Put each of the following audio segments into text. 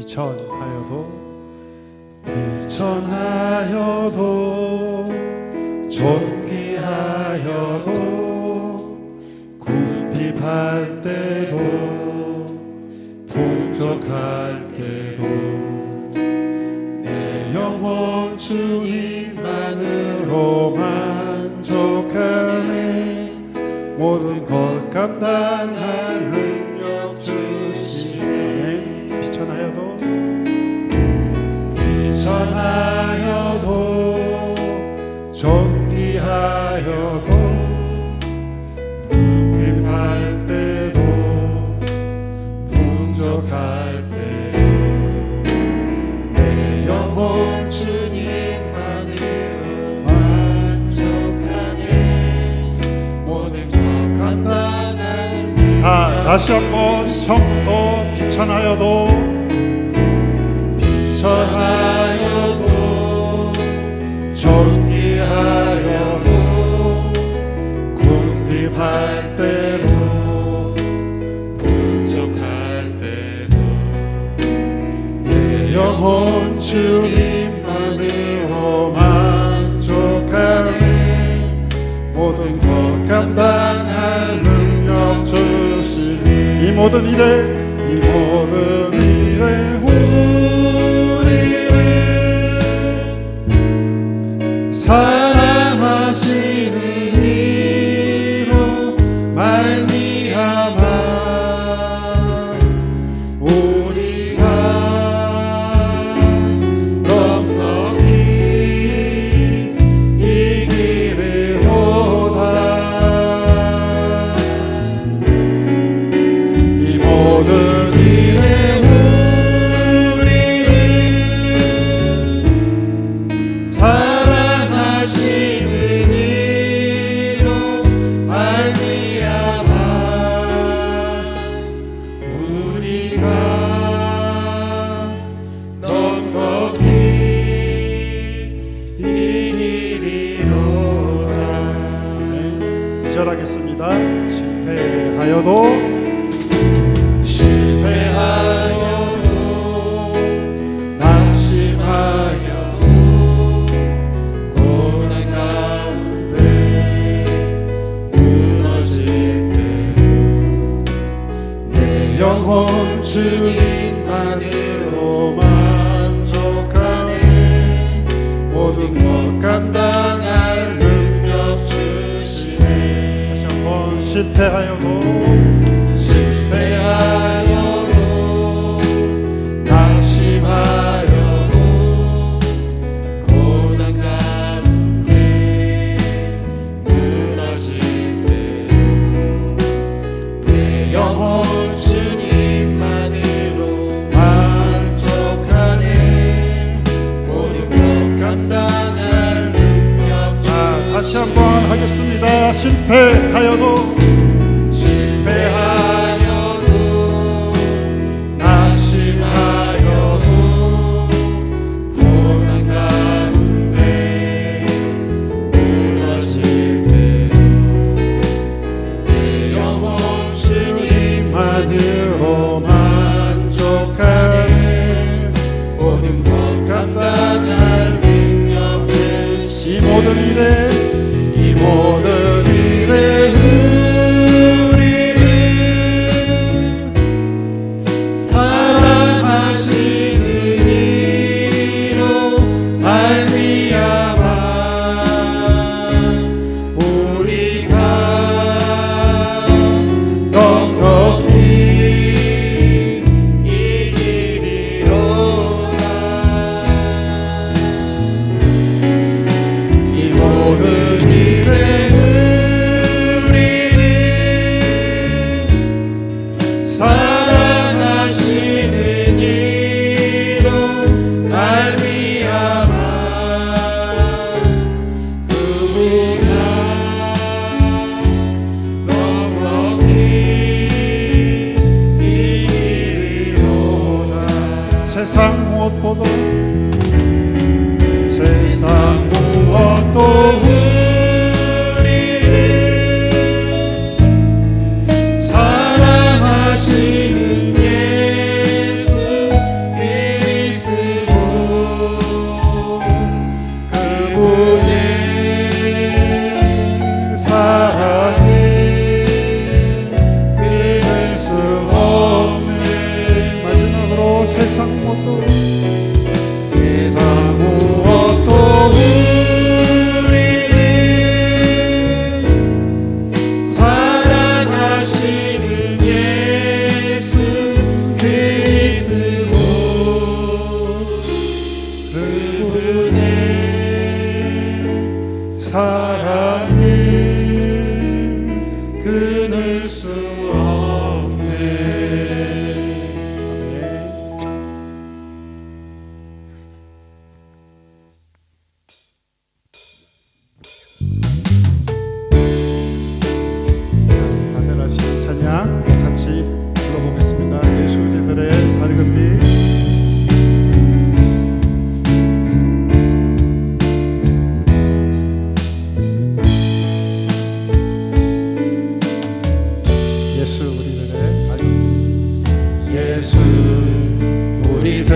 비천하여도 존귀하여도 궁핍할 때도 풍족할 때도 내 영혼 주님만으로 만족하네. 모든 것 감당할 능력 주시네. 비천하여도 존귀하여도 궁핍할 때도 풍족할 때도 내 영혼 주님만으로 만족하네. 모든 것 감당할 다시 한번 성도 비천하여도 존귀하여도 궁핍할 때도 풍족할 때도 내 영혼 주님만으로 만족하네. 모든 것 감당할 능력 주시니 이 모든 일에 사랑하시는 이로 말미암아 우리가 넉넉히 이기리로다. 이 모든 일에 하겠습니다. 실패하여도 낙심하여도 고난 가운데 무너질 때도 내 영혼 주님만으로 만족하네. 모든 것 감당할 능력 주시네. 실패하여도 낙심하여도 고난 가운데 무너질 때도 내 영혼 주님만으로 만족하네. 모든 것 감당할 능력 주시네. 다시 한번 하겠습니다. 실패하여도 낙심하여도 고난 가운데 무너질 때도 내 영혼 주님만으로 만족하네. 모든 것 감당할 능력 주시네. 이 모든 일에 세상 무엇도 우리를 사랑하시는 예수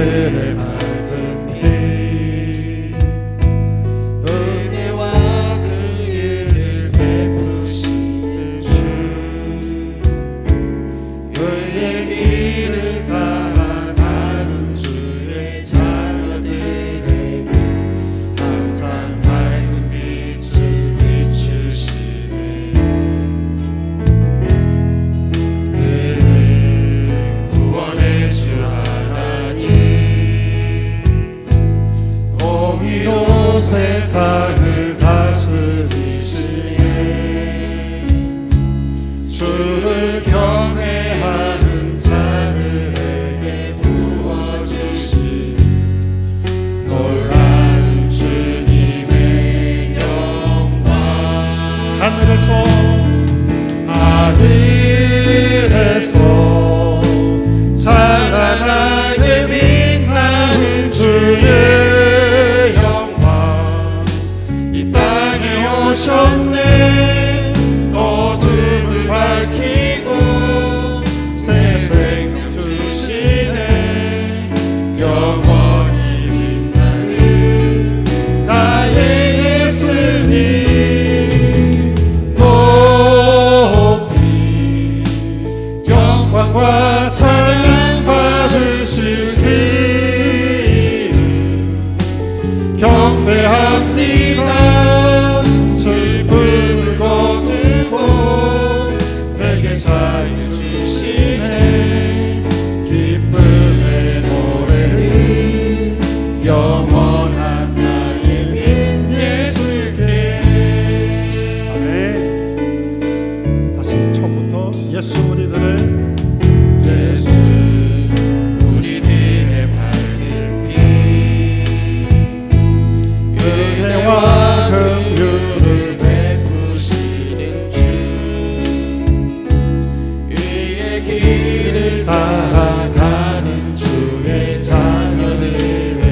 그의 밝은 빛 은혜와 긍휼을 베푸시는 주 그의 길을 따라가는 주의 자녀들에게 항상 밝은 빛을 비추시네 그는 구원의 주 하나님 공의로 세상을 다스리시네 주를 경외하는 자들에게 부어주신 놀라운 주님의 영광 하늘에서 찬란하게 빛나는 주의 영광 이 땅에 오셨네 어둠을 밝히고 새 생명 주시네 영원히 빛나는 나의 예수님 높이 영광과 찬양 받으실 그 이름 경배합니다 슬픔을 거두고 내게 자유 주시네 기쁨의 노래를 영원한 나의 빈 예수께 아멘 다시 처음부터 예수 우리들의 예수 우리들의 밝은 빛 은혜와 긍휼을 베푸시는 주 위의 길을 따라가는 주의 자녀들에게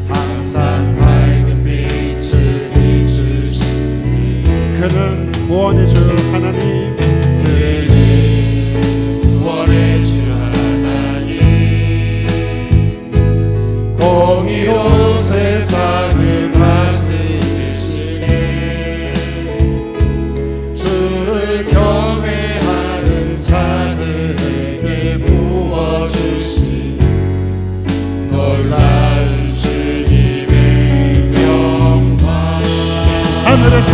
항상 밝은 빛을 비추시니 그는 구원의 주 하나님 구원의 주 하나님 공의로 세상을 다스리시네 주를 경외하는 자들에게 부어주신 놀라운 주님의 영광 하늘에서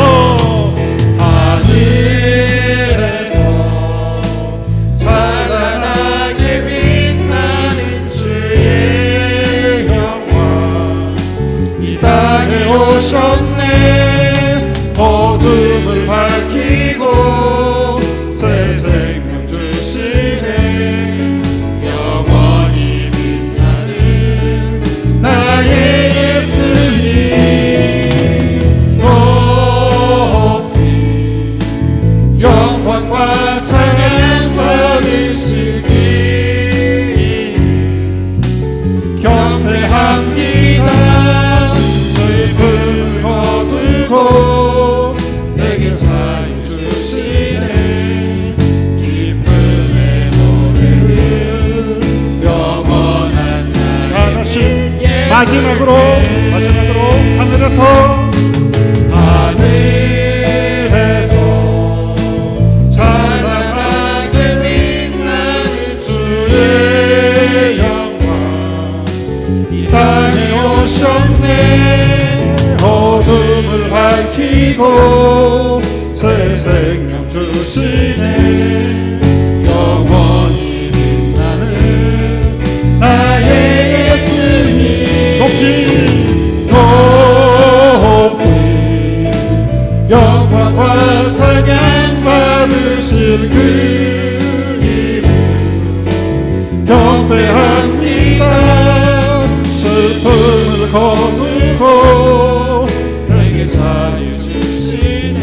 찬란하게 빛나는 주의 영광 이 땅에 오셨네 어둠을 밝히고 새 생명 주시네 영원히 빛나는 나의 예수님 높이 영광과 찬양 받으실 그 이름 경배합니다 슬픔을 거두고 내게 자유 주시네 기쁨의 노래를 영원한 나의 마지막으로 하늘에서 찬란하게 빛나는 주의 영광 이 땅에 오셨네 어둠을 밝히고 새 생명 주시네 영원히 빛나는 나의 예수님 높이 영광과 찬양 받으실 그 이름 경배합니다 슬픔을 거두고 내게 자유 주시네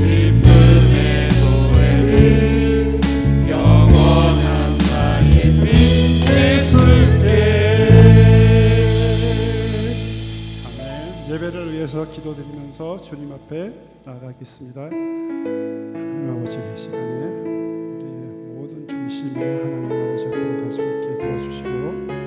기쁨의 노래를 영원한 나의 빛 예수께 아멘 예배를 위해서 기도드리면서 주님 앞에 나아가겠습니다. 아버지 시간에 우리의 모든 중심에 하나님 아버지 앞으로 갈 수 있게 도와주시고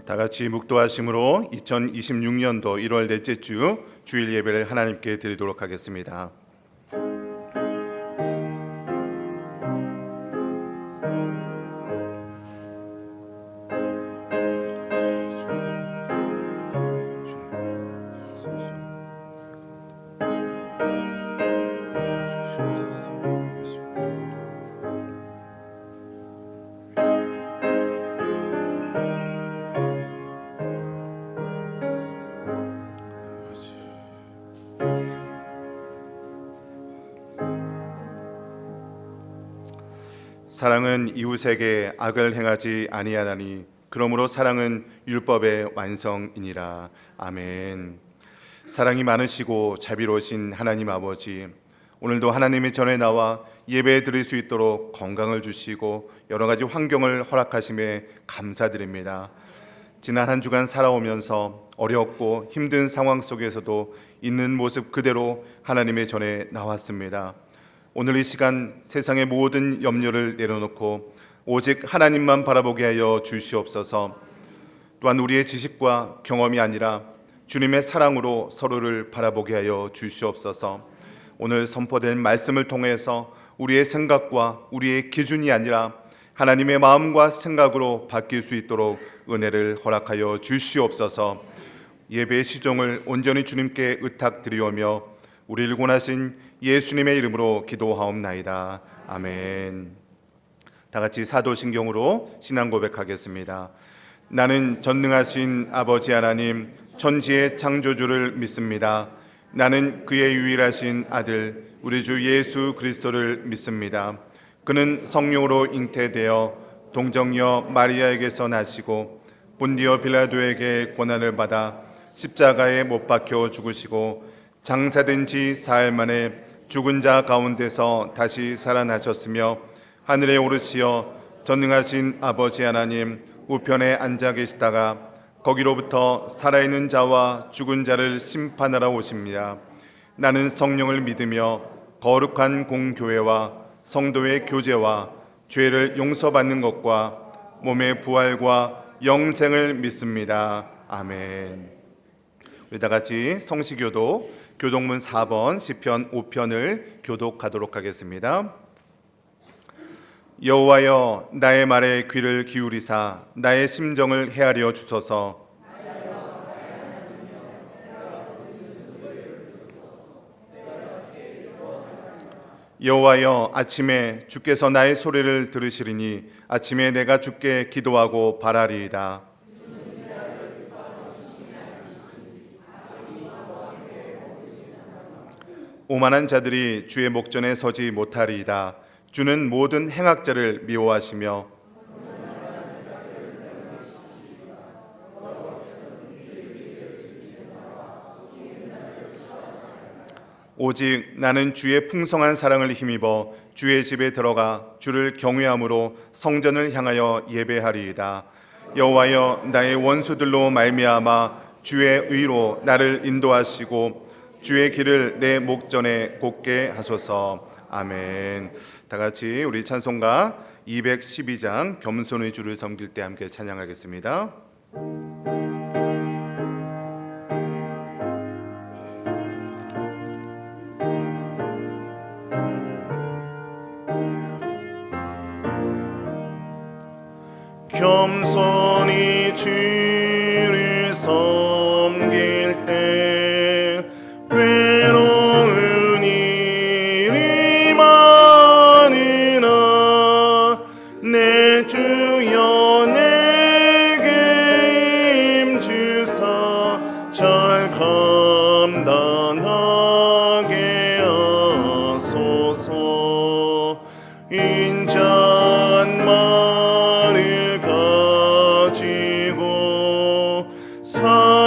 다 같이 묵도하심으로 2026년도 1월 넷째 주 주일 예배를 하나님께 드리도록 하겠습니다. 사랑은 이웃에게 악을 행하지 아니하나니 그러므로 사랑은 율법의 완성이니라. 아멘. 사랑이 많으시고 자비로우신 하나님 아버지, 오늘도 하나님의 전에 나와 예배 드릴 수 있도록 건강을 주시고 여러 가지 환경을 허락하심에 감사드립니다. 지난 한 주간 살아오면서 어렵고 힘든 상황 속에서도 있는 모습 그대로 하나님의 전에 나왔습니다. 오늘 이 시간 세상의 모든 염려를 내려놓고 오직 하나님만 바라보게 하여 주시옵소서. 또한 우리의 지식과 경험이 아니라 주님의 사랑으로 서로를 바라보게 하여 주시옵소서. 오늘 선포된 말씀을 통해서 우리의 생각과 우리의 기준이 아니라 하나님의 마음과 생각으로 바뀔 수 있도록 은혜를 허락하여 주시옵소서. 예배의 시종을 온전히 주님께 의탁드리오며 우리를 구원하신 예수님의 이름으로 기도하옵나이다. 아멘. 다 같이 사도신경으로 신앙 고백하겠습니다. 나는 전능하신 아버지 하나님 천지의 창조주를 믿습니다. 나는 그의 유일하신 아들 우리 주 예수 그리스도를 믿습니다. 그는 성령으로 잉태되어 동정녀 마리아에게서 나시고 본디오 빌라도에게 고난을 받아 십자가에 못 박혀 죽으시고 장사된 지 사흘 만에 죽은 자 가운데서 다시 살아나셨으며 하늘에 오르시어 전능하신 아버지 하나님 우편에 앉아 계시다가 거기로부터 살아있는 자와 죽은 자를 심판하러 오십니다. 나는 성령을 믿으며 거룩한 공교회와 성도의 교제와 죄를 용서받는 것과 몸의 부활과 영생을 믿습니다. 아멘. 우리 다 같이 성시교도 교독문 4번 시편 5편을 교독하도록 하겠습니다. 여호와여 나의 말에 귀를 기울이사 나의 심정을 헤아려 주소서. 여호와여 아침에 주께서 나의 소리를 들으시리니 아침에 내가 주께 기도하고 바라리이다. 오만한 자들이 주의 목전에 서지 못하리이다. 주는 모든 행악자를 미워하시며 오직 나는 주의 풍성한 사랑을 힘입어 주의 집에 들어가 주를 경외함으로 성전을 향하여 예배하리이다. 여호와여 나의 원수들로 말미암아 주의 의로 나를 인도하시고 주의 길을 내 목전에 곱게 하소서. 아멘. 다 같이 우리 찬송가 212장 겸손의 주를 섬길 때 함께 찬양하겠습니다. 겸손히 주를 섬길 때 괴로운 일이 많으나 내 주여 내게 힘주사 잘 감당하게 하소서. 인자만 가지고 사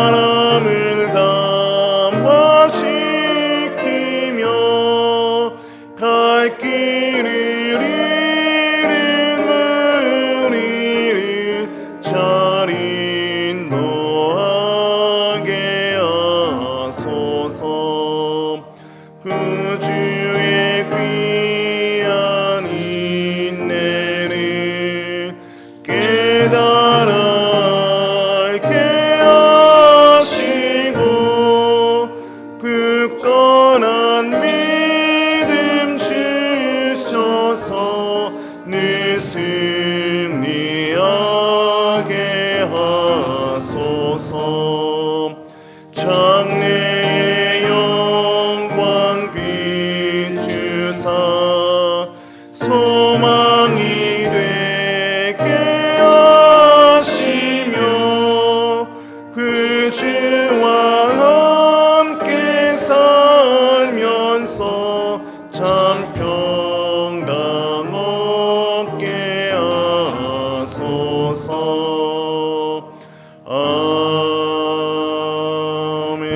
아멘.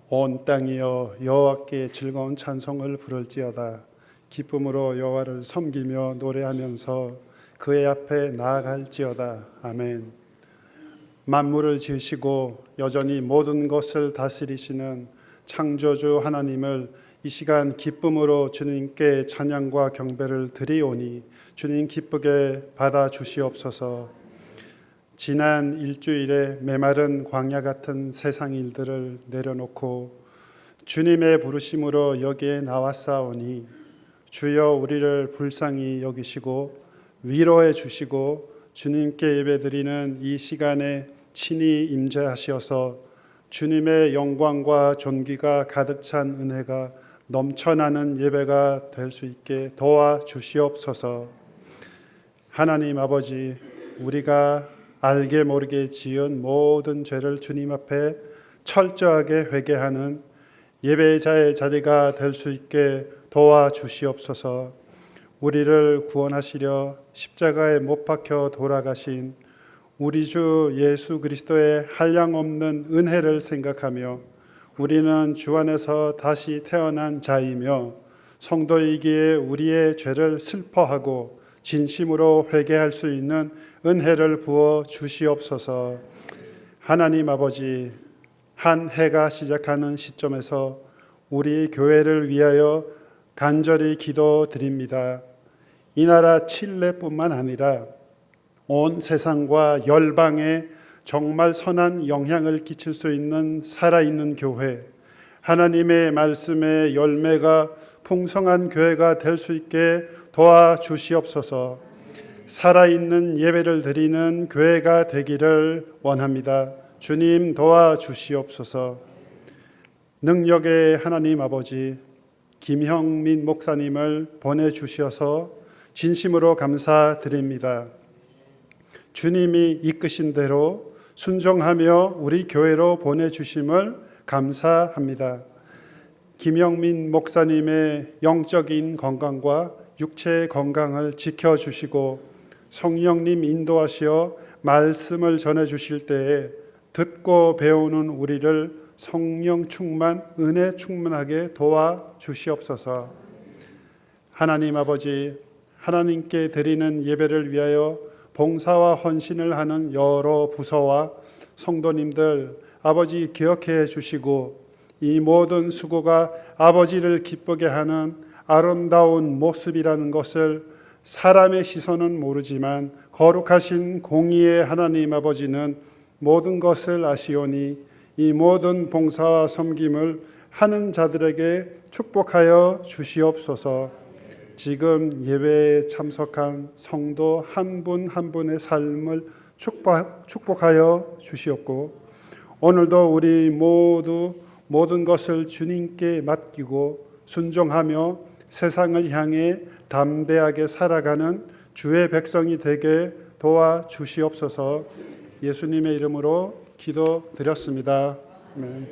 온 땅이여 여호와께 즐거운 찬송을 부를지어다. 기쁨으로 여호와를 섬기며 노래하면서 그의 앞에 나아갈지어다. 아멘. 만물을 지으시고 여전히 모든 것을 다스리시는 창조주 하나님을 이 시간 기쁨으로 주님께 찬양과 경배를 드리오니 주님 기쁘게 받아 주시옵소서. 지난 일주일에 메마른 광야 같은 세상 일들을 내려놓고 주님의 부르심으로 여기에 나왔사오니 주여 우리를 불쌍히 여기시고 위로해 주시고 주님께 예배드리는 이 시간에 친히 임재하시어서 주님의 영광과 존귀가 가득 찬 은혜가 넘쳐나는 예배가 될 수 있게 도와주시옵소서. 하나님 아버지, 우리가 알게 모르게 지은 모든 죄를 주님 앞에 철저하게 회개하는 예배자의 자리가 될 수 있게 도와주시옵소서. 우리를 구원하시려 십자가에 못 박혀 돌아가신 우리 주 예수 그리스도의 한량없는 은혜를 생각하며 우리는 주 안에서 다시 태어난 자이며 성도이기에 우리의 죄를 슬퍼하고 진심으로 회개할 수 있는 은혜를 부어 주시옵소서. 하나님 아버지, 한 해가 시작하는 시점에서 우리 교회를 위하여 간절히 기도드립니다. 이 나라 칠레뿐만 아니라 온 세상과 열방에 정말 선한 영향을 끼칠 수 있는 살아있는 교회, 하나님의 말씀의 열매가 풍성한 교회가 될 수 있게 도와주시옵소서. 살아있는 예배를 드리는 교회가 되기를 원합니다. 주님 도와주시옵소서. 능력의 하나님 아버지, 김형민 목사님을 보내주셔서 진심으로 감사드립니다. 주님이 이끄신 대로 순종하며 우리 교회로 보내주심을 감사합니다. 김영민 목사님의 영적인 건강과 육체의 건강을 지켜주시고 성령님 인도하시어 말씀을 전해주실 때에 듣고 배우는 우리를 성령 충만, 은혜 충만하게 도와주시옵소서. 하나님 아버지, 하나님께 드리는 예배를 위하여 봉사와 헌신을 하는 여러 부서와 성도님들 아버지 기억해 주시고 이 모든 수고가 아버지를 기쁘게 하는 아름다운 모습이라는 것을 사람의 시선은 모르지만 거룩하신 공의의 하나님 아버지는 모든 것을 아시오니 이 모든 봉사와 섬김을 하는 자들에게 축복하여 주시옵소서. 지금 예배에 참석한 성도 한 분 한 분의 삶을 축복하여 주시옵고 오늘도 우리 모두 모든 것을 주님께 맡기고 순종하며 세상을 향해 담대하게 살아가는 주의 백성이 되게 도와주시옵소서. 예수님의 이름으로 기도드렸습니다. 아멘.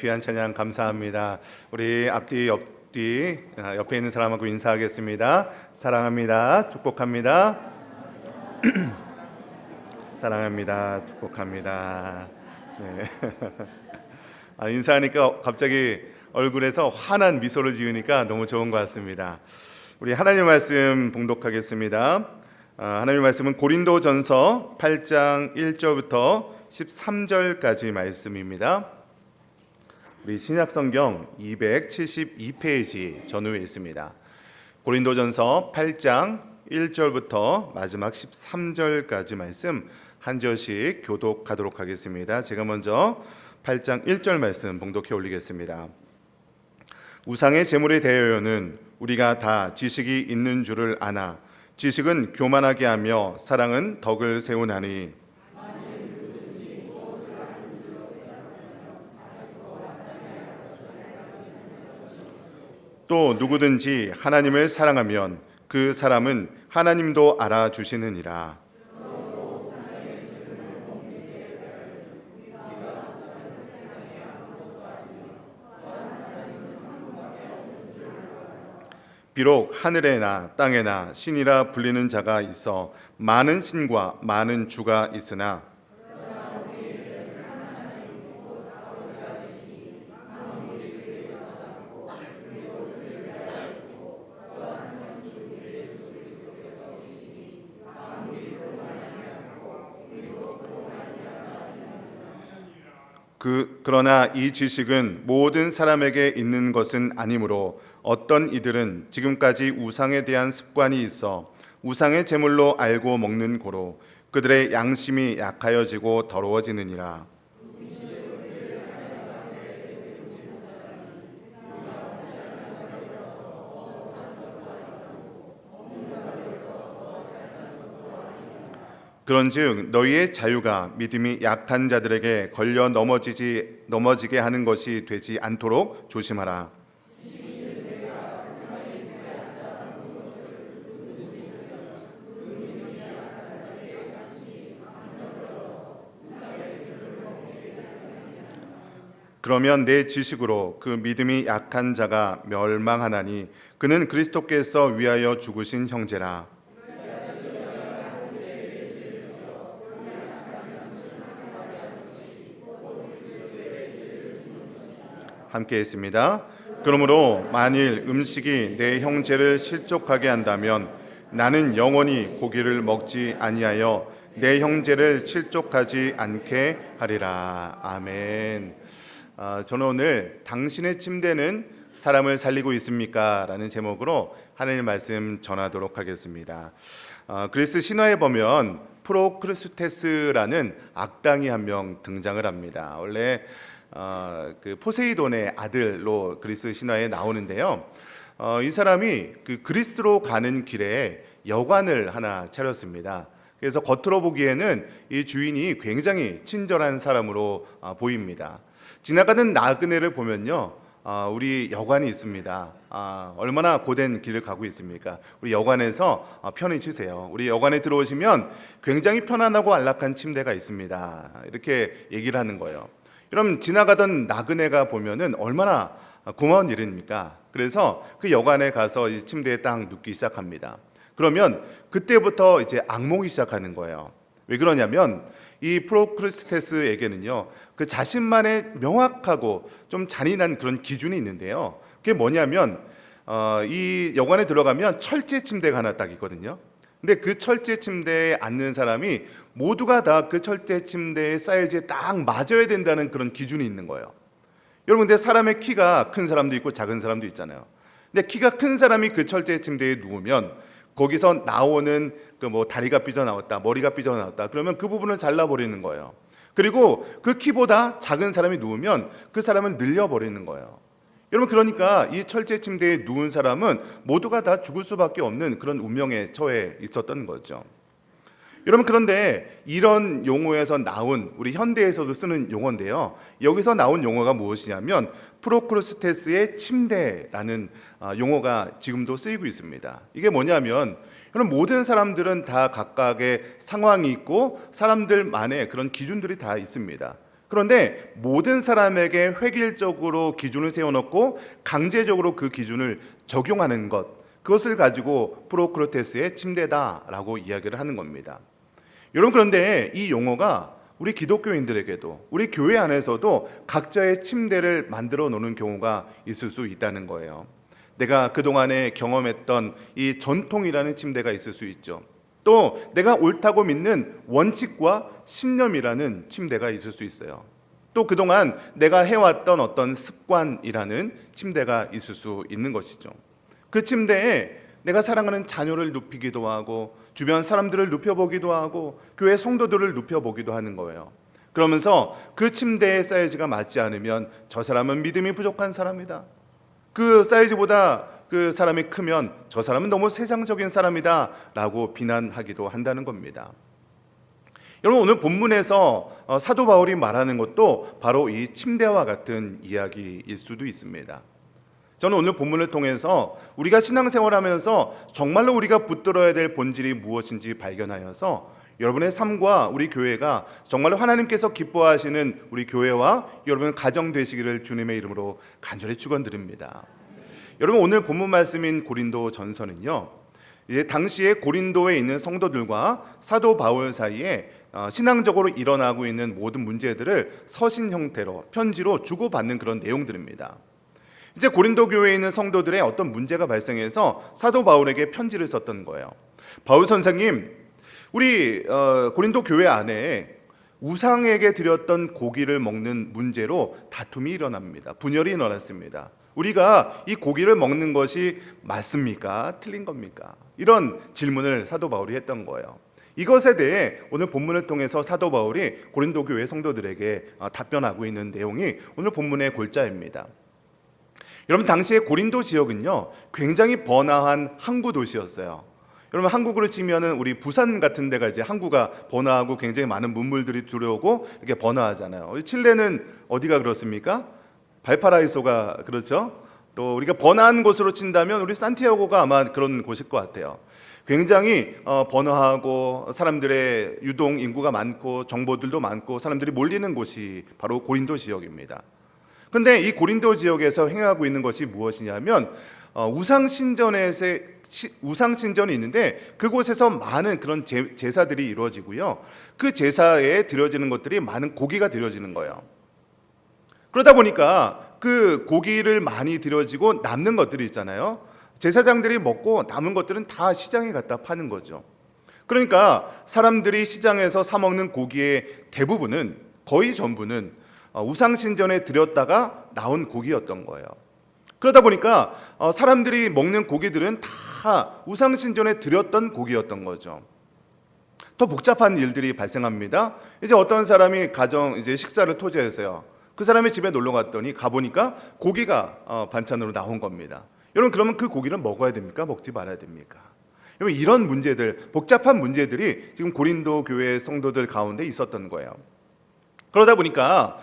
귀한 찬양 감사합니다. 우리 앞뒤 옆에 있는 사람하고 인사하겠습니다. 사랑합니다. 축복합니다. 사랑합니다. 축복합니다. 네. 인사하니까 갑자기 얼굴에서 환한 미소를 지으니까 너무 좋은 것 같습니다. 우리 하나님 말씀 봉독하겠습니다. 하나님 말씀은 고린도전서 8장 1절부터 13절까지 말씀입니다. 우리 신약성경 272페이지 전후에 있습니다. 고린도전서 8장 1절부터 마지막 13절까지 말씀 한 절씩 교독하도록 하겠습니다. 제가 먼저 8장 1절 말씀 봉독해 올리겠습니다. 우상의 제물에 대하여는 우리가 다 지식이 있는 줄을 아나 지식은 교만하게 하며 사랑은 덕을 세우나니 또 누구든지 하나님을 사랑하면 그 사람은 하나님도 알아주시느니라. 비록 하늘에나 땅에나 신이라 불리는 자가 있어 많은 신과 많은 주가 있으나 그러나 이 지식은 모든 사람에게 있는 것은 아니므로 어떤 이들은 지금까지 우상에 대한 습관이 있어 우상의 제물로 알고 먹는 고로 그들의 양심이 약하여지고 더러워지느니라. 그런즉 너희의 자유가 믿음이 약한 자들에게 걸려 넘어지게 하는 것이 되지 않도록 조심하라. 그러면 내 지식으로 그 믿음이 약한 자가 멸망하나니 그는 그리스도께서 위하여 죽으신 형제라. 함께 했습니다. 그러므로 만일 음식이 내 형제를 실족하게 한다면 나는 영원히 고기를 먹지 아니하여 내 형제를 실족하지 않게 하리라. 아멘. 저는 오늘 당신의 침대는 사람을 살리고 있습니까? 라는 제목으로 하나님의 말씀 전하도록 하겠습니다. 그리스 신화에 보면 프로크루스테스라는 악당이 한 명 등장을 합니다. 원래 그 포세이돈의 아들로 그리스 신화에 나오는데요. 이 사람이 그 그리스로 가는 길에 여관을 하나 차렸습니다. 그래서 겉으로 보기에는 이 주인이 굉장히 친절한 사람으로 보입니다. 지나가는 나그네를 보면요, 우리 여관이 있습니다. 얼마나 고된 길을 가고 있습니까? 우리 여관에서 편히 쉬세요. 우리 여관에 들어오시면 굉장히 편안하고 안락한 침대가 있습니다. 이렇게 얘기를 하는 거예요. 여러분, 지나가던 나그네가 보면은 얼마나 고마운 일입니까? 그래서 그 여관에 가서 이 침대에 딱 눕기 시작합니다. 그러면 그때부터 이제 악몽이 시작하는 거예요. 왜 그러냐면 이 프로크루스테스에게는요, 그 자신만의 명확하고 좀 잔인한 그런 기준이 있는데요. 그게 뭐냐면 이 여관에 들어가면 철제 침대가 하나 딱 있거든요. 근데 그 철제 침대에 앉는 사람이 모두가 다 그 철제 침대의 사이즈에 딱 맞아야 된다는 그런 기준이 있는 거예요. 여러분, 근데 사람의 키가 큰 사람도 있고 작은 사람도 있잖아요. 근데 키가 큰 사람이 그 철제 침대에 누우면 거기서 나오는 그 뭐 다리가 삐져나왔다, 머리가 삐져나왔다, 그러면 그 부분을 잘라버리는 거예요. 그리고 그 키보다 작은 사람이 누우면 그 사람은 늘려버리는 거예요. 여러분, 그러니까 이 철제 침대에 누운 사람은 모두가 다 죽을 수밖에 없는 그런 운명에 처해 있었던 거죠. 여러분, 그런데 이런 용어에서 나온, 우리 현대에서도 쓰는 용어인데요, 여기서 나온 용어가 무엇이냐면 프로크루스테스의 침대라는 용어가 지금도 쓰이고 있습니다. 이게 뭐냐면, 여러분, 모든 사람들은 다 각각의 상황이 있고 사람들만의 그런 기준들이 다 있습니다. 그런데 모든 사람에게 획일적으로 기준을 세워놓고 강제적으로 그 기준을 적용하는 것, 그것을 가지고 프로크로테스의 침대다라고 이야기를 하는 겁니다. 여러분, 그런데 이 용어가 우리 기독교인들에게도, 우리 교회 안에서도 각자의 침대를 만들어 놓는 경우가 있을 수 있다는 거예요. 내가 그동안에 경험했던 이 전통이라는 침대가 있을 수 있죠. 또 내가 옳다고 믿는 원칙과 신념이라는 침대가 있을 수 있어요. 또 그동안 내가 해왔던 어떤 습관이라는 침대가 있을 수 있는 것이죠. 그 침대에 내가 사랑하는 자녀를 눕히기도 하고, 주변 사람들을 눕혀보기도 하고, 교회 성도들을 눕혀보기도 하는 거예요. 그러면서 그 침대의 사이즈가 맞지 않으면 저 사람은 믿음이 부족한 사람이다, 그 사이즈보다 그 사람이 크면 저 사람은 너무 세상적인 사람이다 라고 비난하기도 한다는 겁니다. 여러분, 오늘 본문에서 사도 바울이 말하는 것도 바로 이 침대와 같은 이야기일 수도 있습니다. 저는 오늘 본문을 통해서 우리가 신앙생활하면서 정말로 우리가 붙들어야 될 본질이 무엇인지 발견하여서 여러분의 삶과 우리 교회가 정말로 하나님께서 기뻐하시는 우리 교회와 여러분 가정 되시기를 주님의 이름으로 간절히 축원드립니다. 여러분, 오늘 본문 말씀인 고린도 전서는요, 이제 당시에 고린도에 있는 성도들과 사도 바울 사이에 신앙적으로 일어나고 있는 모든 문제들을 서신 형태로 편지로 주고받는 그런 내용들입니다. 이제 고린도 교회에 있는 성도들의 어떤 문제가 발생해서 사도 바울에게 편지를 썼던 거예요. 바울 선생님, 우리 고린도 교회 안에 우상에게 드렸던 고기를 먹는 문제로 다툼이 일어납니다. 분열이 일어났습니다. 우리가 이 고기를 먹는 것이 맞습니까? 틀린 겁니까? 이런 질문을 사도 바울이 했던 거예요. 이것에 대해 오늘 본문을 통해서 사도 바울이 고린도 교회 성도들에게 답변하고 있는 내용이 오늘 본문의 골자입니다. 여러분, 당시에 고린도 지역은요, 굉장히 번화한 항구 도시였어요. 여러분, 한국으로 치면은 우리 부산 같은 데가 이제 항구가 번화하고 굉장히 많은 문물들이 들어오고 이렇게 번화하잖아요. 칠레는 어디가 그렇습니까? 발파라이소가 그렇죠. 또 우리가 번화한 곳으로 친다면 우리 산티아고가 아마 그런 곳일 것 같아요. 굉장히 번화하고 사람들의 유동 인구가 많고 정보들도 많고 사람들이 몰리는 곳이 바로 고린도 지역입니다. 그런데 이 고린도 지역에서 행하고 있는 것이 무엇이냐면 우상 신전이 있는데 그곳에서 많은 그런 제사들이 이루어지고요, 그 제사에 드려지는 것들이 많은 고기가 드려지는 거예요. 그러다 보니까 그 고기를 많이 드려지고 남는 것들이 있잖아요. 제사장들이 먹고 남은 것들은 다 시장에 갖다 파는 거죠. 그러니까 사람들이 시장에서 사 먹는 고기의 대부분은, 거의 전부는 우상신전에 드렸다가 나온 고기였던 거예요. 그러다 보니까 사람들이 먹는 고기들은 다 우상신전에 드렸던 고기였던 거죠. 더 복잡한 일들이 발생합니다. 이제 어떤 사람이 이제 식사를 토지했어요. 그 사람의 집에 놀러 갔더니 가보니까 고기가 반찬으로 나온 겁니다. 여러분, 그러면 그 고기를 먹어야 됩니까? 먹지 말아야 됩니까? 여러분, 이런 문제들, 복잡한 문제들이 지금 고린도 교회 성도들 가운데 있었던 거예요. 그러다 보니까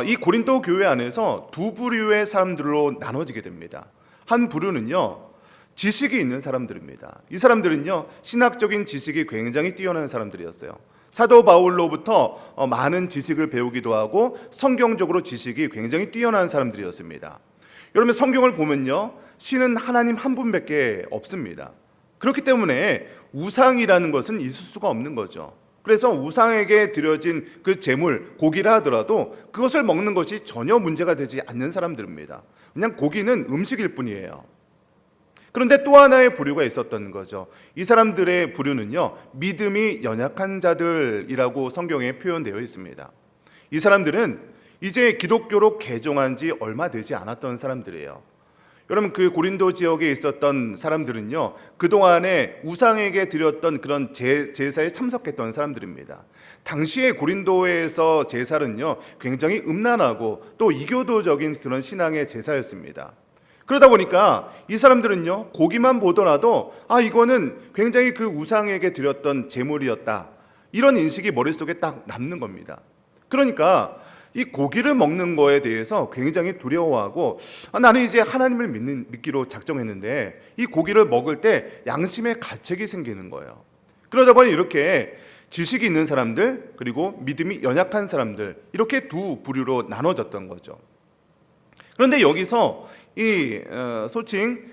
이 고린도 교회 안에서 두 부류의 사람들로 나눠지게 됩니다. 한 부류는요, 지식이 있는 사람들입니다. 이 사람들은요, 신학적인 지식이 굉장히 뛰어난 사람들이었어요. 사도 바울로부터 많은 지식을 배우기도 하고 성경적으로 지식이 굉장히 뛰어난 사람들이었습니다. 여러분, 성경을 보면요, 신은 하나님 한 분밖에 없습니다. 그렇기 때문에 우상이라는 것은 있을 수가 없는 거죠. 그래서 우상에게 드려진 그 제물, 고기라 하더라도 그것을 먹는 것이 전혀 문제가 되지 않는 사람들입니다. 그냥 고기는 음식일 뿐이에요. 그런데 또 하나의 부류가 있었던 거죠. 이 사람들의 부류는요, 믿음이 연약한 자들이라고 성경에 표현되어 있습니다. 이 사람들은 이제 기독교로 개종한 지 얼마 되지 않았던 사람들이에요. 여러분, 그 고린도 지역에 있었던 사람들은요, 그동안에 우상에게 드렸던 그런 제사에 참석했던 사람들입니다. 당시에 고린도에서 제사는요, 굉장히 음란하고 또 이교도적인 그런 신앙의 제사였습니다. 그러다 보니까 이 사람들은요, 고기만 보더라도 이거는 굉장히 그 우상에게 드렸던 제물이었다, 이런 인식이 머릿속에 딱 남는 겁니다. 그러니까 이 고기를 먹는 거에 대해서 굉장히 두려워하고, 나는 이제 하나님을 믿기로 작정했는데 이 고기를 먹을 때 양심의 가책이 생기는 거예요. 그러다 보니 이렇게 지식이 있는 사람들 그리고 믿음이 연약한 사람들, 이렇게 두 부류로 나눠졌던 거죠. 그런데 여기서 이 소칭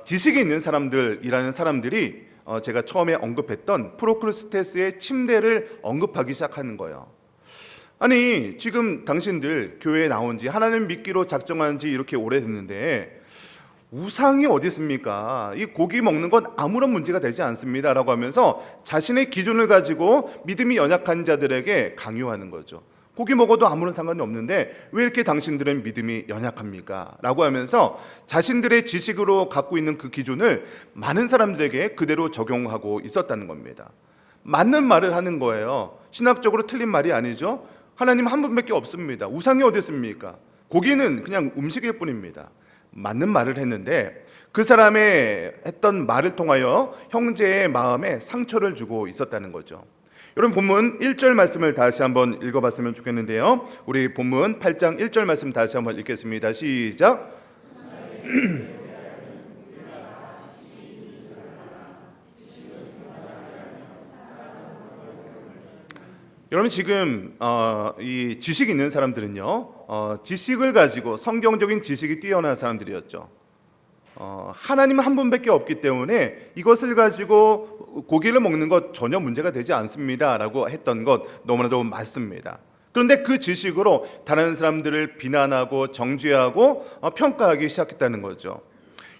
지식이 있는 사람들이라는 사람들이 제가 처음에 언급했던 프로크루스테스의 침대를 언급하기 시작하는 거예요. 아니, 지금 당신들 교회에 나온 지, 하나님 믿기로 작정한 지 이렇게 오래됐는데 우상이 어디 있습니까? 이 고기 먹는 건 아무런 문제가 되지 않습니다 라고 하면서 자신의 기준을 가지고 믿음이 연약한 자들에게 강요하는 거죠. 고기 먹어도 아무런 상관이 없는데 왜 이렇게 당신들은 믿음이 연약합니까? 라고 하면서 자신들의 지식으로 갖고 있는 그 기준을 많은 사람들에게 그대로 적용하고 있었다는 겁니다. 맞는 말을 하는 거예요. 신학적으로 틀린 말이 아니죠. 하나님 한 분밖에 없습니다. 우상이 어디 있습니까? 고기는 그냥 음식일 뿐입니다. 맞는 말을 했는데 그 사람의 했던 말을 통하여 형제의 마음에 상처를 주고 있었다는 거죠. 여러분, 본문 1절 말씀을 다시 한번 읽어봤으면 좋겠는데요. 우리 본문 8장 1절 말씀 다시 한번 읽겠습니다. 시작. 여러분, 지금 이 지식 있는 사람들은요, 지식을 가지고 성경적인 지식이 뛰어난 사람들이었죠. 하나님 한 분밖에 없기 때문에 이것을 가지고 고기를 먹는 것 전혀 문제가 되지 않습니다 라고 했던 것 너무나도 맞습니다. 그런데 그 지식으로 다른 사람들을 비난하고 정죄하고 평가하기 시작했다는 거죠.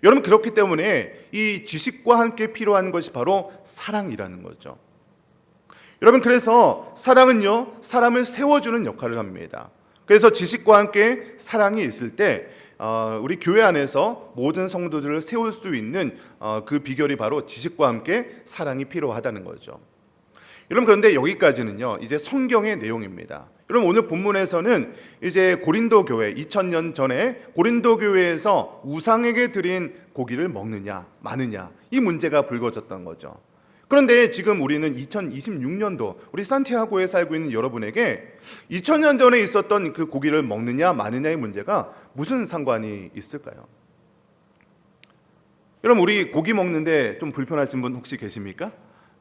여러분, 그렇기 때문에 이 지식과 함께 필요한 것이 바로 사랑이라는 거죠. 여러분, 그래서 사랑은요, 사람을 세워주는 역할을 합니다. 그래서 지식과 함께 사랑이 있을 때 우리 교회 안에서 모든 성도들을 세울 수 있는 그 비결이 바로 지식과 함께 사랑이 필요하다는 거죠. 여러분, 그런데 여기까지는요, 이제 성경의 내용입니다. 여러분, 오늘 본문에서는 이제 고린도 교회, 2000년 전에 고린도 교회에서 우상에게 드린 고기를 먹느냐 마느냐, 이 문제가 불거졌던 거죠. 그런데 지금 우리는 2026년도 우리 산티아고에 살고 있는 여러분에게 2000년 전에 있었던 그 고기를 먹느냐 마느냐의 문제가 무슨 상관이 있을까요? 여러분, 우리 고기 먹는데 좀 불편하신 분 혹시 계십니까?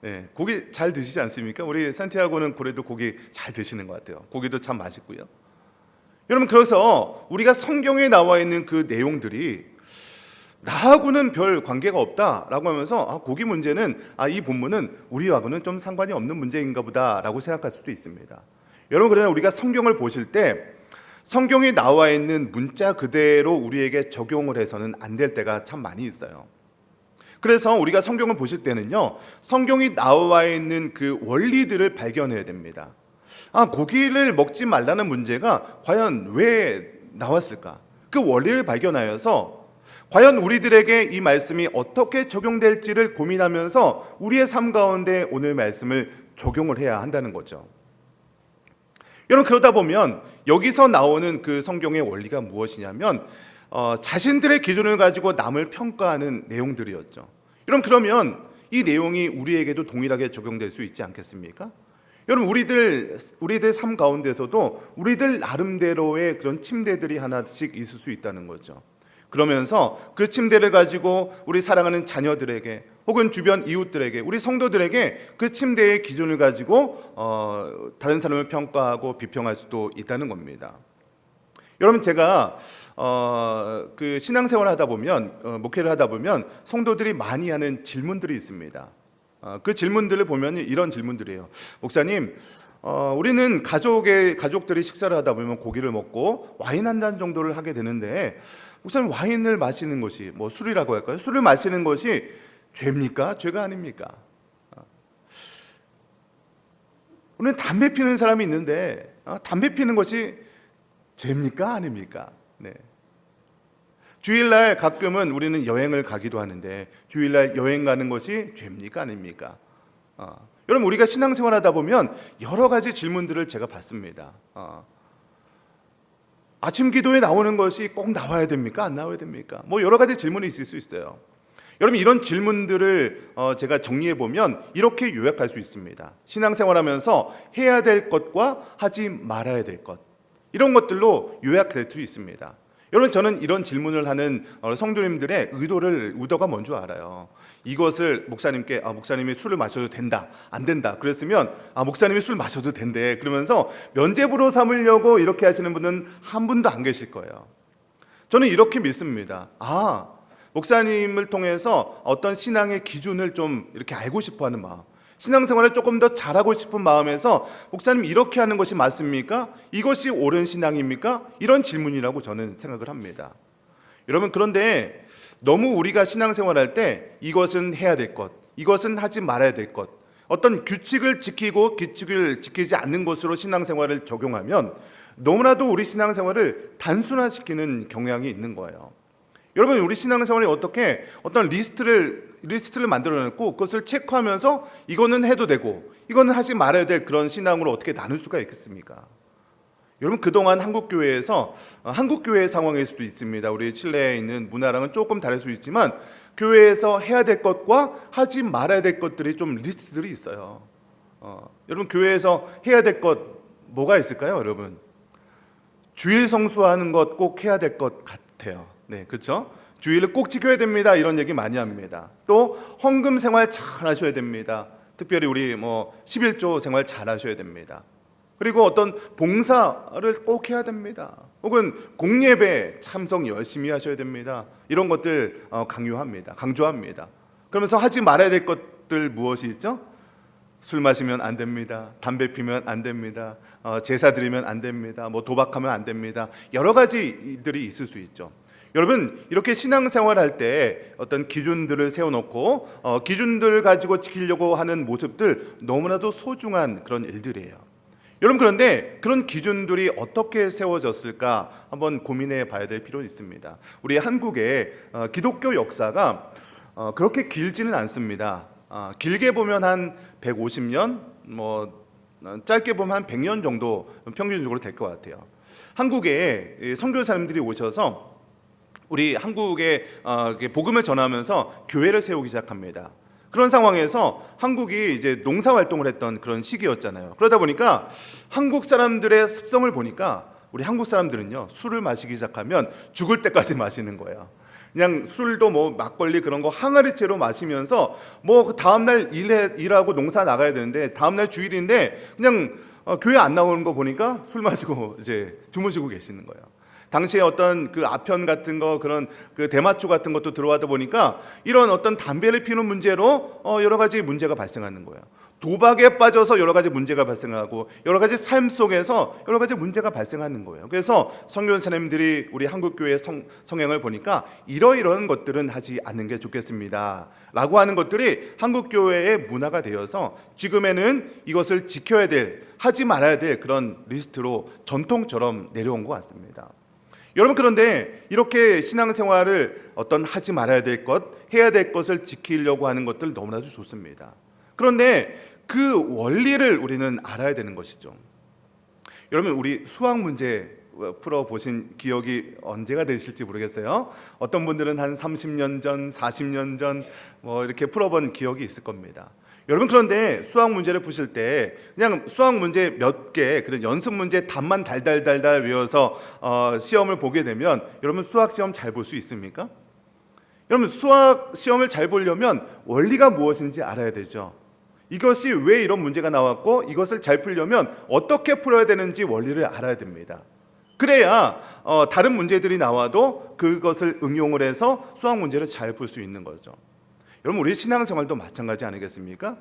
네, 고기 잘 드시지 않습니까? 우리 산티아고는 그래도 고기 잘 드시는 것 같아요. 고기도 참 맛있고요. 여러분, 그래서 우리가 성경에 나와 있는 그 내용들이 나하고는 별 관계가 없다라고 하면서 고기 문제는 이 본문은 우리하고는 좀 상관이 없는 문제인가 보다라고 생각할 수도 있습니다. 여러분, 그러나 우리가 성경을 보실 때 성경에 나와 있는 문자 그대로 우리에게 적용을 해서는 안 될 때가 참 많이 있어요. 그래서 우리가 성경을 보실 때는요, 성경이 나와 있는 그 원리들을 발견해야 됩니다. 고기를 먹지 말라는 문제가 과연 왜 나왔을까? 그 원리를 발견하여서 과연 우리들에게 이 말씀이 어떻게 적용될지를 고민하면서 우리의 삶 가운데 오늘 말씀을 적용을 해야 한다는 거죠. 여러분, 그러다 보면 여기서 나오는 그 성경의 원리가 무엇이냐면 자신들의 기준을 가지고 남을 평가하는 내용들이었죠. 여러분, 그러면 이 내용이 우리에게도 동일하게 적용될 수 있지 않겠습니까? 여러분, 우리들 삶 가운데서도 우리들 나름대로의 그런 침대들이 하나씩 있을 수 있다는 거죠. 그러면서 그 침대를 가지고 우리 사랑하는 자녀들에게 혹은 주변 이웃들에게, 우리 성도들에게 그 침대의 기준을 가지고 다른 사람을 평가하고 비평할 수도 있다는 겁니다. 여러분, 제가 그 신앙생활을 하다 보면, 목회를 하다 보면 성도들이 많이 하는 질문들이 있습니다. 그 질문들을 보면 이런 질문들이에요. 목사님, 우리는 가족들이 식사를 하다 보면 고기를 먹고 와인 한 잔 정도를 하게 되는데, 목사님, 와인을 마시는 것이, 술이라고 할까요? 술을 마시는 것이 죄입니까? 죄가 아닙니까? 우리는 담배 피는 사람이 있는데 담배 피는 것이 죄입니까? 아닙니까? 네. 주일날 가끔은 우리는 여행을 가기도 하는데 주일날 여행 가는 것이 죄입니까? 아닙니까? 여러분, 우리가 신앙생활하다 보면 여러 가지 질문들을 제가 받습니다. 아침 기도에 나오는 것이 꼭 나와야 됩니까? 안 나와야 됩니까? 여러 가지 질문이 있을 수 있어요. 여러분, 이런 질문들을 제가 정리해 보면 이렇게 요약할 수 있습니다. 신앙생활하면서 해야 될 것과 하지 말아야 될 것, 이런 것들로 요약될 수 있습니다. 여러분, 저는 이런 질문을 하는 성도님들의 의도가 뭔 줄 알아요. 이것을 목사님께 목사님이 술을 마셔도 된다, 안 된다 그랬으면 목사님이 술 마셔도 된대 그러면서 면죄부로 삼으려고 이렇게 하시는 분은 한 분도 안 계실 거예요. 저는 이렇게 믿습니다. 목사님을 통해서 어떤 신앙의 기준을 좀 이렇게 알고 싶어하는 마음, 신앙생활을 조금 더 잘하고 싶은 마음에서 목사님 이렇게 하는 것이 맞습니까? 이것이 옳은 신앙입니까? 이런 질문이라고 저는 생각을 합니다. 여러분, 그런데 너무 우리가 신앙생활할 때 이것은 해야 될 것, 이것은 하지 말아야 될 것, 어떤 규칙을 지키고 규칙을 지키지 않는 것으로 신앙생활을 적용하면 너무나도 우리 신앙생활을 단순화시키는 경향이 있는 거예요. 여러분, 우리 신앙생활이 어떻게 어떤 리스트를 만들어놓고 그것을 체크하면서 이거는 해도 되고 이거는 하지 말아야 될 그런 신앙으로 어떻게 나눌 수가 있겠습니까? 여러분, 그동안 한국교회에서 한국교회의 상황일 수도 있습니다. 우리 칠레에 있는 문화랑은 조금 다를 수 있지만 교회에서 해야 될 것과 하지 말아야 될 것들이 좀 리스트들이 있어요. 여러분, 교회에서 해야 될 것 뭐가 있을까요? 여러분, 주일 성수하는 것 꼭 해야 될 것 같아요. 네, 그렇죠? 주일을 꼭 지켜야 됩니다. 이런 얘기 많이 합니다. 또 헌금 생활 잘 하셔야 됩니다. 특별히 우리 11조 생활 잘 하셔야 됩니다. 그리고 어떤 봉사를 꼭 해야 됩니다. 혹은 공예배 참석 열심히 하셔야 됩니다. 이런 것들 강조합니다. 그러면서 하지 말아야 될 것들 무엇이 있죠? 술 마시면 안 됩니다. 담배 피면 안 됩니다. 제사 드리면 안 됩니다. 도박하면 안 됩니다. 여러 가지들이 있을 수 있죠. 여러분, 이렇게 신앙생활할 때 어떤 기준들을 세워놓고 기준들을 가지고 지키려고 하는 모습들 너무나도 소중한 그런 일들이에요. 여러분, 그런데 그런 기준들이 어떻게 세워졌을까 한번 고민해 봐야 될 필요가 있습니다. 우리 한국의 기독교 역사가 그렇게 길지는 않습니다. 길게 보면 한 150년, 짧게 보면 한 100년 정도 평균적으로 될 것 같아요. 한국에 선교사님들이 오셔서 우리 한국에 복음을 전하면서 교회를 세우기 시작합니다. 그런 상황에서 한국이 이제 농사 활동을 했던 그런 시기였잖아요. 그러다 보니까 한국 사람들의 습성을 보니까 우리 한국 사람들은요, 술을 마시기 시작하면 죽을 때까지 마시는 거예요. 그냥 술도 막걸리 그런 거 항아리째로 마시면서 그 다음날 일하고 농사 나가야 되는데 다음날 주일인데 그냥 교회 안 나오는 거 보니까 술 마시고 이제 주무시고 계시는 거예요. 당시에 어떤 그 아편 같은 거, 그런 그 대마초 같은 것도 들어와다 보니까 이런 어떤 담배를 피우는 문제로 여러 가지 문제가 발생하는 거예요. 도박에 빠져서 여러 가지 문제가 발생하고 여러 가지 삶 속에서 여러 가지 문제가 발생하는 거예요. 그래서 선교사님들이 우리 한국교회의 성향을 보니까 이러이러한 것들은 하지 않는 게 좋겠습니다 라고 하는 것들이 한국교회의 문화가 되어서 지금에는 이것을 지켜야 될, 하지 말아야 될 그런 리스트로 전통처럼 내려온 것 같습니다. 여러분, 그런데 이렇게 신앙생활을 어떤 하지 말아야 될 것, 해야 될 것을 지키려고 하는 것들 너무나도 좋습니다. 그런데 그 원리를 우리는 알아야 되는 것이죠. 여러분, 우리 수학 문제 풀어보신 기억이 언제가 되실지 모르겠어요. 어떤 분들은 한 30년 전, 40년 전 이렇게 풀어본 기억이 있을 겁니다. 여러분, 그런데 수학 문제를 푸실 때 그냥 수학 문제 몇 개, 그런 연습 문제 답만 달달달달 외워서 시험을 보게 되면 여러분, 수학 시험 잘 볼 수 있습니까? 여러분, 수학 시험을 잘 보려면 원리가 무엇인지 알아야 되죠. 이것이 왜 이런 문제가 나왔고 이것을 잘 풀려면 어떻게 풀어야 되는지 원리를 알아야 됩니다. 그래야 다른 문제들이 나와도 그것을 응용을 해서 수학 문제를 잘 풀 수 있는 거죠. 여러분, 우리 신앙생활도 마찬가지 아니겠습니까?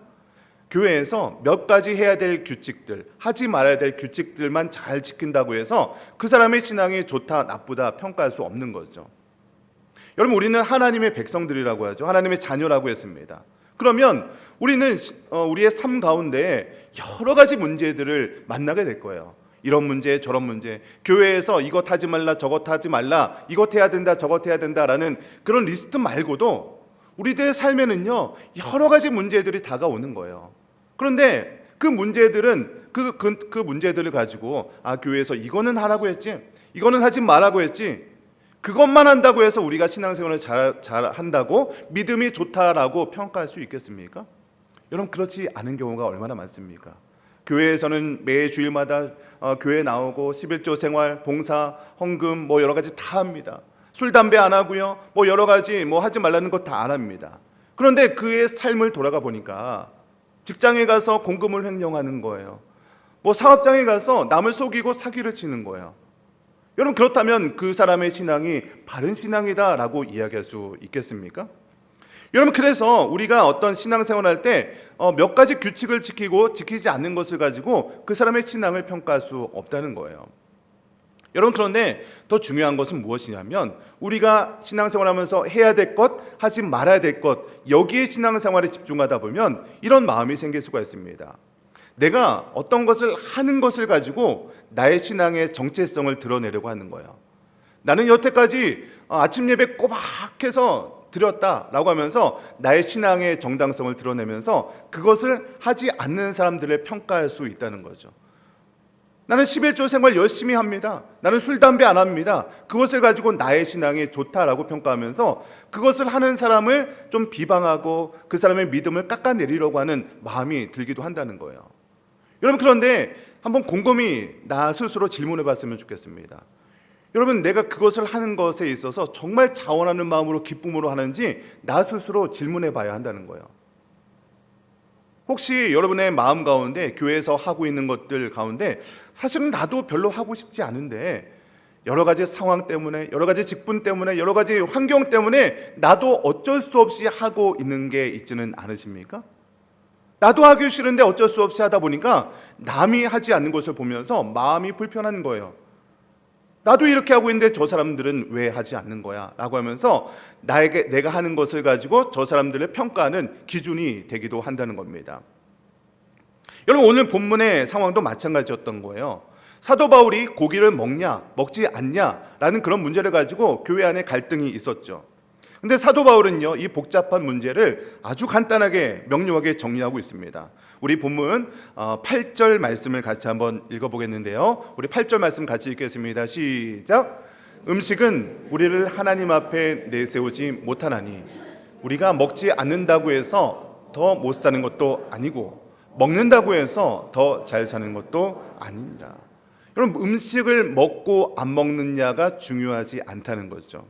교회에서 몇 가지 해야 될 규칙들, 하지 말아야 될 규칙들만 잘 지킨다고 해서 그 사람의 신앙이 좋다, 나쁘다 평가할 수 없는 거죠. 여러분, 우리는 하나님의 백성들이라고 하죠. 하나님의 자녀라고 했습니다. 그러면 우리는 우리의 삶 가운데 여러 가지 문제들을 만나게 될 거예요. 이런 문제, 저런 문제, 교회에서 이것 하지 말라, 저것 하지 말라, 이것 해야 된다, 저것 해야 된다라는 그런 리스트 말고도 우리들의 삶에는요, 여러 가지 문제들이 다가오는 거예요. 그런데 그 문제들은 그 문제들을 가지고 교회에서 이거는 하라고 했지, 이거는 하지 말라고 했지, 그것만 한다고 해서 우리가 신앙생활을 잘 한다고 믿음이 좋다라고 평가할 수 있겠습니까? 여러분, 그렇지 않은 경우가 얼마나 많습니까? 교회에서는 매 주일마다 교회 나오고 11조 생활, 봉사, 헌금 여러 가지 다 합니다. 술, 담배 안 하고요. 여러 가지 하지 말라는 것 다 안 합니다. 그런데 그의 삶을 돌아가 보니까 직장에 가서 공금을 횡령하는 거예요. 사업장에 가서 남을 속이고 사기를 치는 거예요. 여러분, 그렇다면 그 사람의 신앙이 바른 신앙이다라고 이야기할 수 있겠습니까? 여러분, 그래서 우리가 어떤 신앙생활을 할 때 몇 가지 규칙을 지키고 지키지 않는 것을 가지고 그 사람의 신앙을 평가할 수 없다는 거예요. 여러분, 그런데 더 중요한 것은 무엇이냐면 우리가 신앙생활하면서 해야 될 것, 하지 말아야 될 것, 여기에 신앙생활에 집중하다 보면 이런 마음이 생길 수가 있습니다. 내가 어떤 것을 하는 것을 가지고 나의 신앙의 정체성을 드러내려고 하는 거예요. 나는 여태까지 아침 예배 꼬박해서 드렸다라고 하면서 나의 신앙의 정당성을 드러내면서 그것을 하지 않는 사람들을 평가할 수 있다는 거죠. 나는 11조 생활 열심히 합니다. 나는 술, 담배 안 합니다. 그것을 가지고 나의 신앙이 좋다라고 평가하면서 그것을 하는 사람을 좀 비방하고 그 사람의 믿음을 깎아내리려고 하는 마음이 들기도 한다는 거예요. 여러분, 그런데 한번 곰곰이 나 스스로 질문해 봤으면 좋겠습니다. 여러분, 내가 그것을 하는 것에 있어서 정말 자원하는 마음으로 기쁨으로 하는지 나 스스로 질문해 봐야 한다는 거예요. 혹시 여러분의 마음 가운데 교회에서 하고 있는 것들 가운데 사실은 나도 별로 하고 싶지 않은데 여러 가지 상황 때문에, 여러 가지 직분 때문에, 여러 가지 환경 때문에 나도 어쩔 수 없이 하고 있는 게 있지는 않으십니까? 나도 하기 싫은데 어쩔 수 없이 하다 보니까 남이 하지 않는 것을 보면서 마음이 불편한 거예요. 나도 이렇게 하고 있는데 저 사람들은 왜 하지 않는 거야? 라고 하면서 내가 하는 것을 가지고 저 사람들을 평가하는 기준이 되기도 한다는 겁니다. 여러분, 오늘 본문의 상황도 마찬가지였던 거예요. 사도 바울이 고기를 먹냐 먹지 않냐 라는 그런 문제를 가지고 교회 안에 갈등이 있었죠. 근데 사도 바울은요, 이 복잡한 문제를 아주 간단하게 명료하게 정리하고 있습니다. 우리 본문 8절 말씀을 같이 한번 읽어보겠는데요. 우리 8절 말씀 같이 읽겠습니다. 시작. 음식은 우리를 하나님 앞에 내세우지 못하나니 우리가 먹지 않는다고 해서 더 못 사는 것도 아니고 먹는다고 해서 더 잘 사는 것도 아니니라. 여러분, 음식을 먹고 안 먹느냐가 중요하지 않다는 거죠.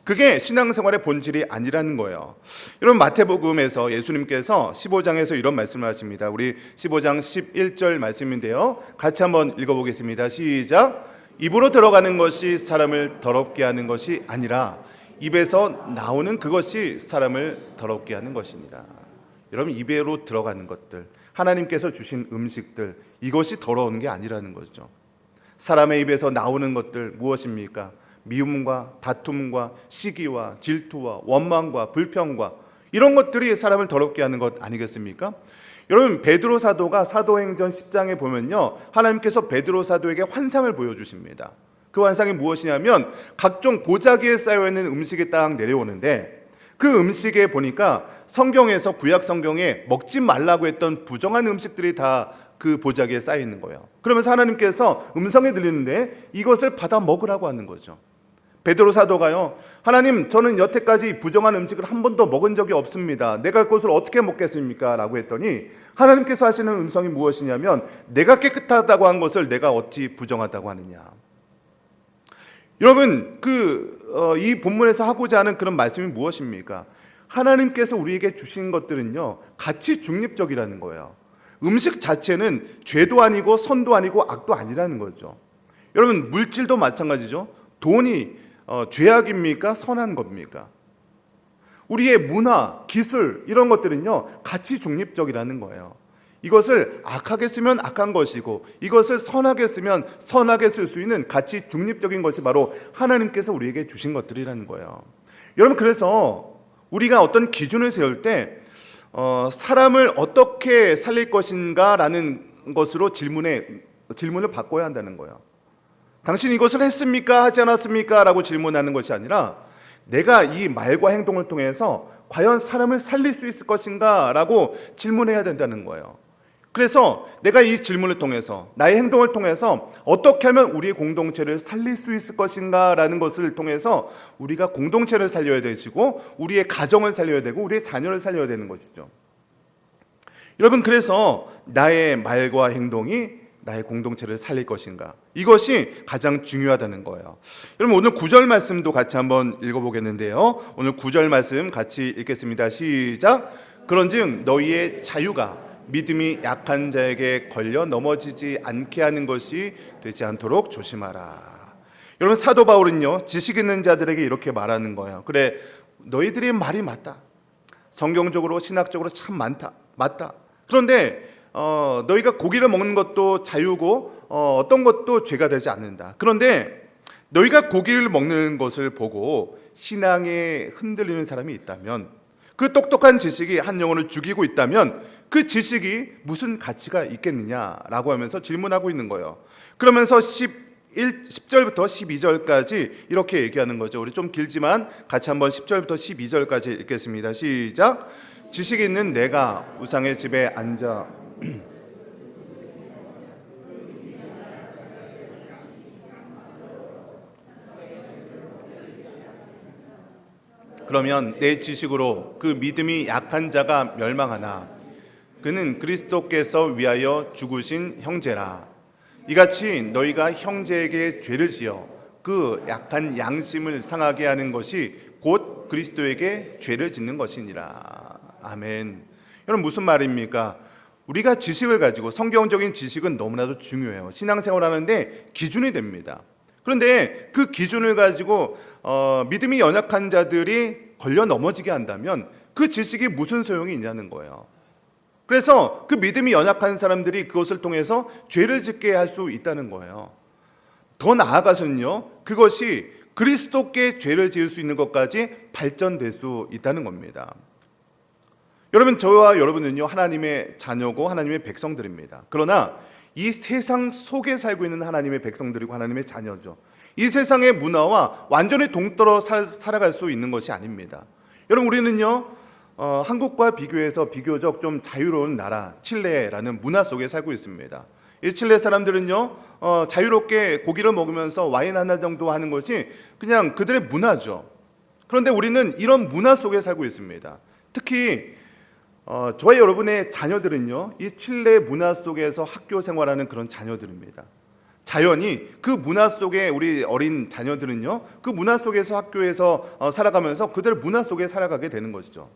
그게 신앙생활의 본질이 아니라는 거예요. 여러분, 마태복음에서 예수님께서 15장에서 이런 말씀을 하십니다. 우리 15장 11절 말씀인데요, 같이 한번 읽어보겠습니다. 시작. 입으로 들어가는 것이 사람을 더럽게 하는 것이 아니라 입에서 나오는 그것이 사람을 더럽게 하는 것입니다. 여러분, 입으로 들어가는 것들, 하나님께서 주신 음식들, 이것이 더러운 게 아니라는 거죠. 사람의 입에서 나오는 것들 무엇입니까? 미움과 다툼과 시기와 질투와 원망과 불평과 이런 것들이 사람을 더럽게 하는 것 아니겠습니까? 여러분, 베드로 사도가 사도행전 10장에 보면요, 하나님께서 베드로 사도에게 환상을 보여주십니다. 그 환상이 무엇이냐면 각종 보자기에 쌓여있는 음식이 딱 내려오는데 그 음식에 보니까 성경에서, 구약 성경에 먹지 말라고 했던 부정한 음식들이 다 그 보자기에 쌓여 있는 거예요. 그러면서 하나님께서 음성이 들리는데 이것을 받아 먹으라고 하는 거죠. 베드로 사도가요, 하나님, 저는 여태까지 부정한 음식을 한 번도 먹은 적이 없습니다. 내가 그것을 어떻게 먹겠습니까? 라고 했더니 하나님께서 하시는 음성이 무엇이냐면 내가 깨끗하다고 한 것을 내가 어찌 부정하다고 하느냐. 여러분, 이 본문에서 하고자 하는 그런 말씀이 무엇입니까? 하나님께서 우리에게 주신 것들은요, 가치 중립적이라는 거예요. 음식 자체는 죄도 아니고 선도 아니고 악도 아니라는 거죠. 여러분, 물질도 마찬가지죠. 돈이 죄악입니까? 선한 겁니까? 우리의 문화, 기술 이런 것들은요, 가치 중립적이라는 거예요. 이것을 악하게 쓰면 악한 것이고 이것을 선하게 쓰면 선하게 쓸 수 있는 가치 중립적인 것이 바로 하나님께서 우리에게 주신 것들이라는 거예요. 여러분, 그래서 우리가 어떤 기준을 세울 때 사람을 어떻게 살릴 것인가 라는 것으로 질문을 바꿔야 한다는 거예요. 당신 이것을 했습니까? 하지 않았습니까? 라고 질문하는 것이 아니라 내가 이 말과 행동을 통해서 과연 사람을 살릴 수 있을 것인가? 라고 질문해야 된다는 거예요. 그래서 내가 이 질문을 통해서, 나의 행동을 통해서 어떻게 하면 우리의 공동체를 살릴 수 있을 것인가? 라는 것을 통해서 우리가 공동체를 살려야 되고 우리의 가정을 살려야 되고 우리의 자녀를 살려야 되는 것이죠. 여러분, 그래서 나의 말과 행동이 나의 공동체를 살릴 것인가, 이것이 가장 중요하다는 거예요. 여러분, 오늘 9절 말씀도 같이 한번 읽어보겠는데요. 오늘 9절 말씀 같이 읽겠습니다. 시작. 그런즉 너희의 자유가 믿음이 약한 자에게 걸려 넘어지지 않게 하는 것이 되지 않도록 조심하라. 여러분, 사도 바울은요, 지식 있는 자들에게 이렇게 말하는 거예요. 그래, 너희들이 말이 맞다. 성경적으로 신학적으로 참 맞다. 그런데 너희가 고기를 먹는 것도 자유고 어떤 것도 죄가 되지 않는다. 그런데 너희가 고기를 먹는 것을 보고 신앙에 흔들리는 사람이 있다면, 그 똑똑한 지식이 한 영혼을 죽이고 있다면 그 지식이 무슨 가치가 있겠느냐라고 하면서 질문하고 있는 거예요. 그러면서 10절부터 12절까지 이렇게 얘기하는 거죠. 우리 좀 길지만 같이 한번 10절부터 12절까지 읽겠습니다. 시작. 지식이 있는 내가 우상의 집에 앉아 그러면 내 지식으로 그 믿음이 약한 자가 멸망하나 그는 그리스도께서 위하여 죽으신 형제라. 이같이 너희가 형제에게 죄를 지어 그 약한 양심을 상하게 하는 것이 곧 그리스도에게 죄를 짓는 것이니라. 아멘. 여러분, 무슨 말입니까? 우리가 지식을 가지고, 성경적인 지식은 너무나도 중요해요. 신앙생활 하는데 기준이 됩니다. 그런데 그 기준을 가지고 믿음이 연약한 자들이 걸려 넘어지게 한다면 그 지식이 무슨 소용이 있냐는 거예요. 그래서 그 믿음이 연약한 사람들이 그것을 통해서 죄를 짓게 할 수 있다는 거예요. 더 나아가서는요, 그것이 그리스도께 죄를 지을 수 있는 것까지 발전될 수 있다는 겁니다. 여러분, 저와 여러분은요, 하나님의 자녀고 하나님의 백성들입니다. 그러나 이 세상 속에 살고 있는 하나님의 백성들이고 하나님의 자녀죠. 이 세상의 문화와 완전히 동떨어 살아갈 수 있는 것이 아닙니다. 여러분, 우리는요, 한국과 비교해서 비교적 좀 자유로운 나라 칠레라는 문화 속에 살고 있습니다. 이 칠레 사람들은요, 자유롭게 고기를 먹으면서 와인 하나 정도 하는 것이 그냥 그들의 문화죠. 그런데 우리는 이런 문화 속에 살고 있습니다. 특히 저와 여러분의 자녀들은요, 이 칠레 문화 속에서 학교 생활하는 그런 자녀들입니다. 자연히 그 문화 속에 우리 어린 자녀들은요, 그 문화 속에서 학교에서 살아가면서 그들 문화 속에 살아가게 되는 것이죠.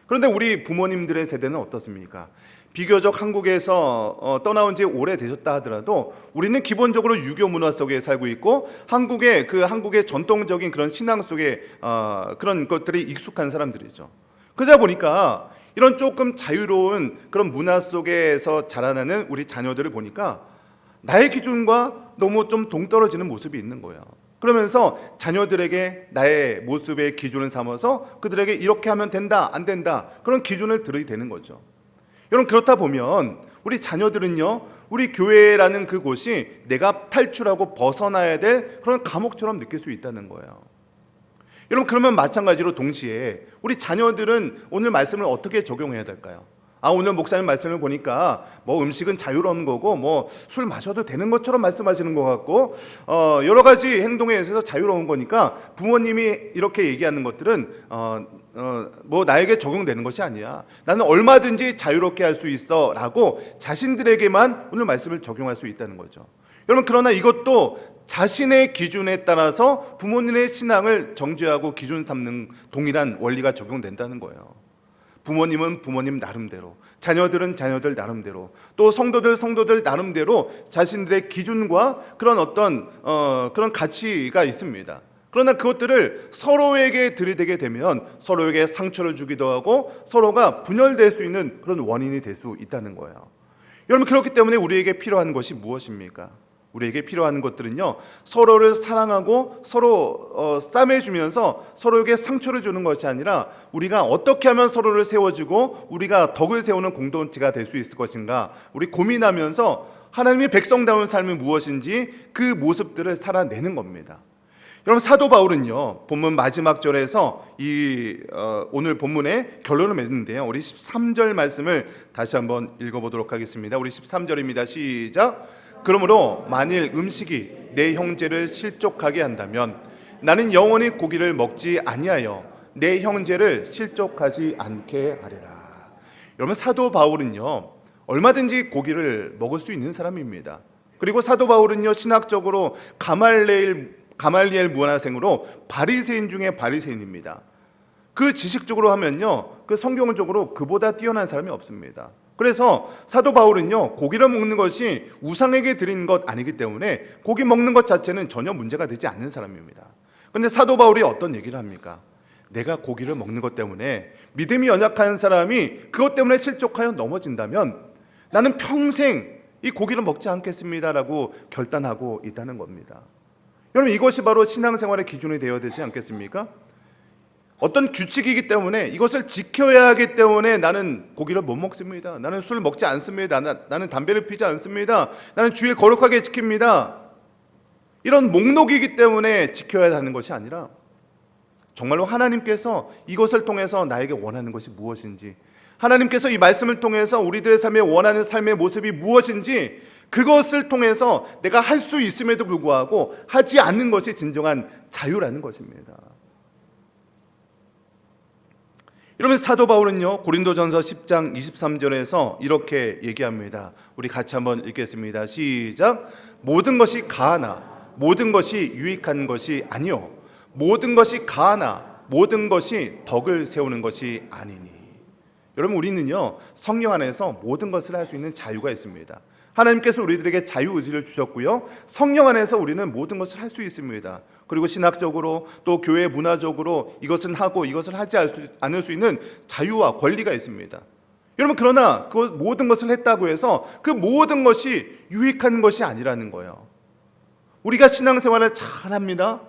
그런데 우리 부모님들의 세대는 어떻습니까? 비교적 한국에서 떠나온 지 오래되셨다 하더라도 우리는 기본적으로 유교 문화 속에 살고 있고 한국의 전통적인 그런 신앙 속에 그런 것들이 익숙한 사람들이죠. 그러다 보니까 이런 조금 자유로운 그런 문화 속에서 자라나는 우리 자녀들을 보니까 나의 기준과 너무 좀 동떨어지는 모습이 있는 거예요. 그러면서 자녀들에게 나의 모습의 기준을 삼아서 그들에게 이렇게 하면 된다, 안 된다, 그런 기준을 들이게 되는 거죠. 여러분, 그렇다 보면 우리 자녀들은요, 우리 교회라는 그곳이 내가 탈출하고 벗어나야 될 그런 감옥처럼 느낄 수 있다는 거예요. 여러분, 그러면 마찬가지로 동시에 우리 자녀들은 오늘 말씀을 어떻게 적용해야 될까요? 오늘 목사님 말씀을 보니까 뭐 음식은 자유로운 거고 뭐 술 마셔도 되는 것처럼 말씀하시는 것 같고 여러 가지 행동에 있어서 자유로운 거니까 부모님이 이렇게 얘기하는 것들은 뭐 나에게 적용되는 것이 아니야. 나는 얼마든지 자유롭게 할 수 있어 라고 자신들에게만 오늘 말씀을 적용할 수 있다는 거죠. 여러분, 그러나 이것도 자신의 기준에 따라서 부모님의 신앙을 정죄하고 기준 삼는 동일한 원리가 적용된다는 거예요. 부모님은 부모님 나름대로, 자녀들은 자녀들 나름대로, 또 성도들 나름대로 자신들의 기준과 그런 어떤 그런 가치가 있습니다. 그러나 그것들을 서로에게 들이대게 되면 서로에게 상처를 주기도 하고 서로가 분열될 수 있는 그런 원인이 될 수 있다는 거예요. 여러분, 그렇기 때문에 우리에게 필요한 것이 무엇입니까? 우리에게 필요한 것들은요, 서로를 사랑하고 서로 싸매주면서 서로에게 상처를 주는 것이 아니라 우리가 어떻게 하면 서로를 세워주고 우리가 덕을 세우는 공동체가 될 수 있을 것인가, 우리 고민하면서 하나님의 백성다운 삶이 무엇인지 그 모습들을 살아내는 겁니다. 여러분, 사도 바울은요, 본문 마지막 절에서 오늘 본문의 결론을 맺는데요, 우리 13절 말씀을 다시 한번 읽어보도록 하겠습니다. 우리 13절입니다. 시작. 그러므로 만일 음식이 내 형제를 실족하게 한다면 나는 영원히 고기를 먹지 아니하여 내 형제를 실족하지 않게 하리라. 여러분, 사도 바울은요 얼마든지 고기를 먹을 수 있는 사람입니다. 그리고 사도 바울은요 신학적으로 가말리엘 문화생으로 바리새인 중에 바리새인입니다. 그 지식적으로 하면요 그 성경적으로 그보다 뛰어난 사람이 없습니다. 그래서 사도 바울은요 고기를 먹는 것이 우상에게 드리는 것 아니기 때문에 고기 먹는 것 자체는 전혀 문제가 되지 않는 사람입니다. 그런데 사도 바울이 어떤 얘기를 합니까? 내가 고기를 먹는 것 때문에 믿음이 연약한 사람이 그것 때문에 실족하여 넘어진다면 나는 평생 이 고기를 먹지 않겠습니다라고 결단하고 있다는 겁니다. 여러분, 이것이 바로 신앙생활의 기준이 되어야 되지 않겠습니까? 어떤 규칙이기 때문에 이것을 지켜야 하기 때문에 나는 고기를 못 먹습니다. 나는 술 먹지 않습니다. 나는 담배를 피지 않습니다. 나는 주일 거룩하게 지킵니다. 이런 목록이기 때문에 지켜야 하는 것이 아니라 정말로 하나님께서 이것을 통해서 나에게 원하는 것이 무엇인지, 하나님께서 이 말씀을 통해서 우리들의 삶에 원하는 삶의 모습이 무엇인지 그것을 통해서 내가 할 수 있음에도 불구하고 하지 않는 것이 진정한 자유라는 것입니다. 여러분, 사도 바울은요 고린도전서 10장 23절에서 이렇게 얘기합니다. 우리 같이 한번 읽겠습니다. 시작. 모든 것이 가하나 모든 것이 유익한 것이 아니요 모든 것이 가하나 모든 것이 덕을 세우는 것이 아니니. 여러분, 우리는요 성령 안에서 모든 것을 할 수 있는 자유가 있습니다. 하나님께서 우리들에게 자유의지를 주셨고요 성령 안에서 우리는 모든 것을 할 수 있습니다. 그리고 신학적으로 또 교회 문화적으로 이것은 하고 이것을 하지 않을 수 있는 자유와 권리가 있습니다. 여러분, 그러나 그 모든 것을 했다고 해서 그 모든 것이 유익한 것이 아니라는 거예요. 우리가 신앙생활을 잘합니다.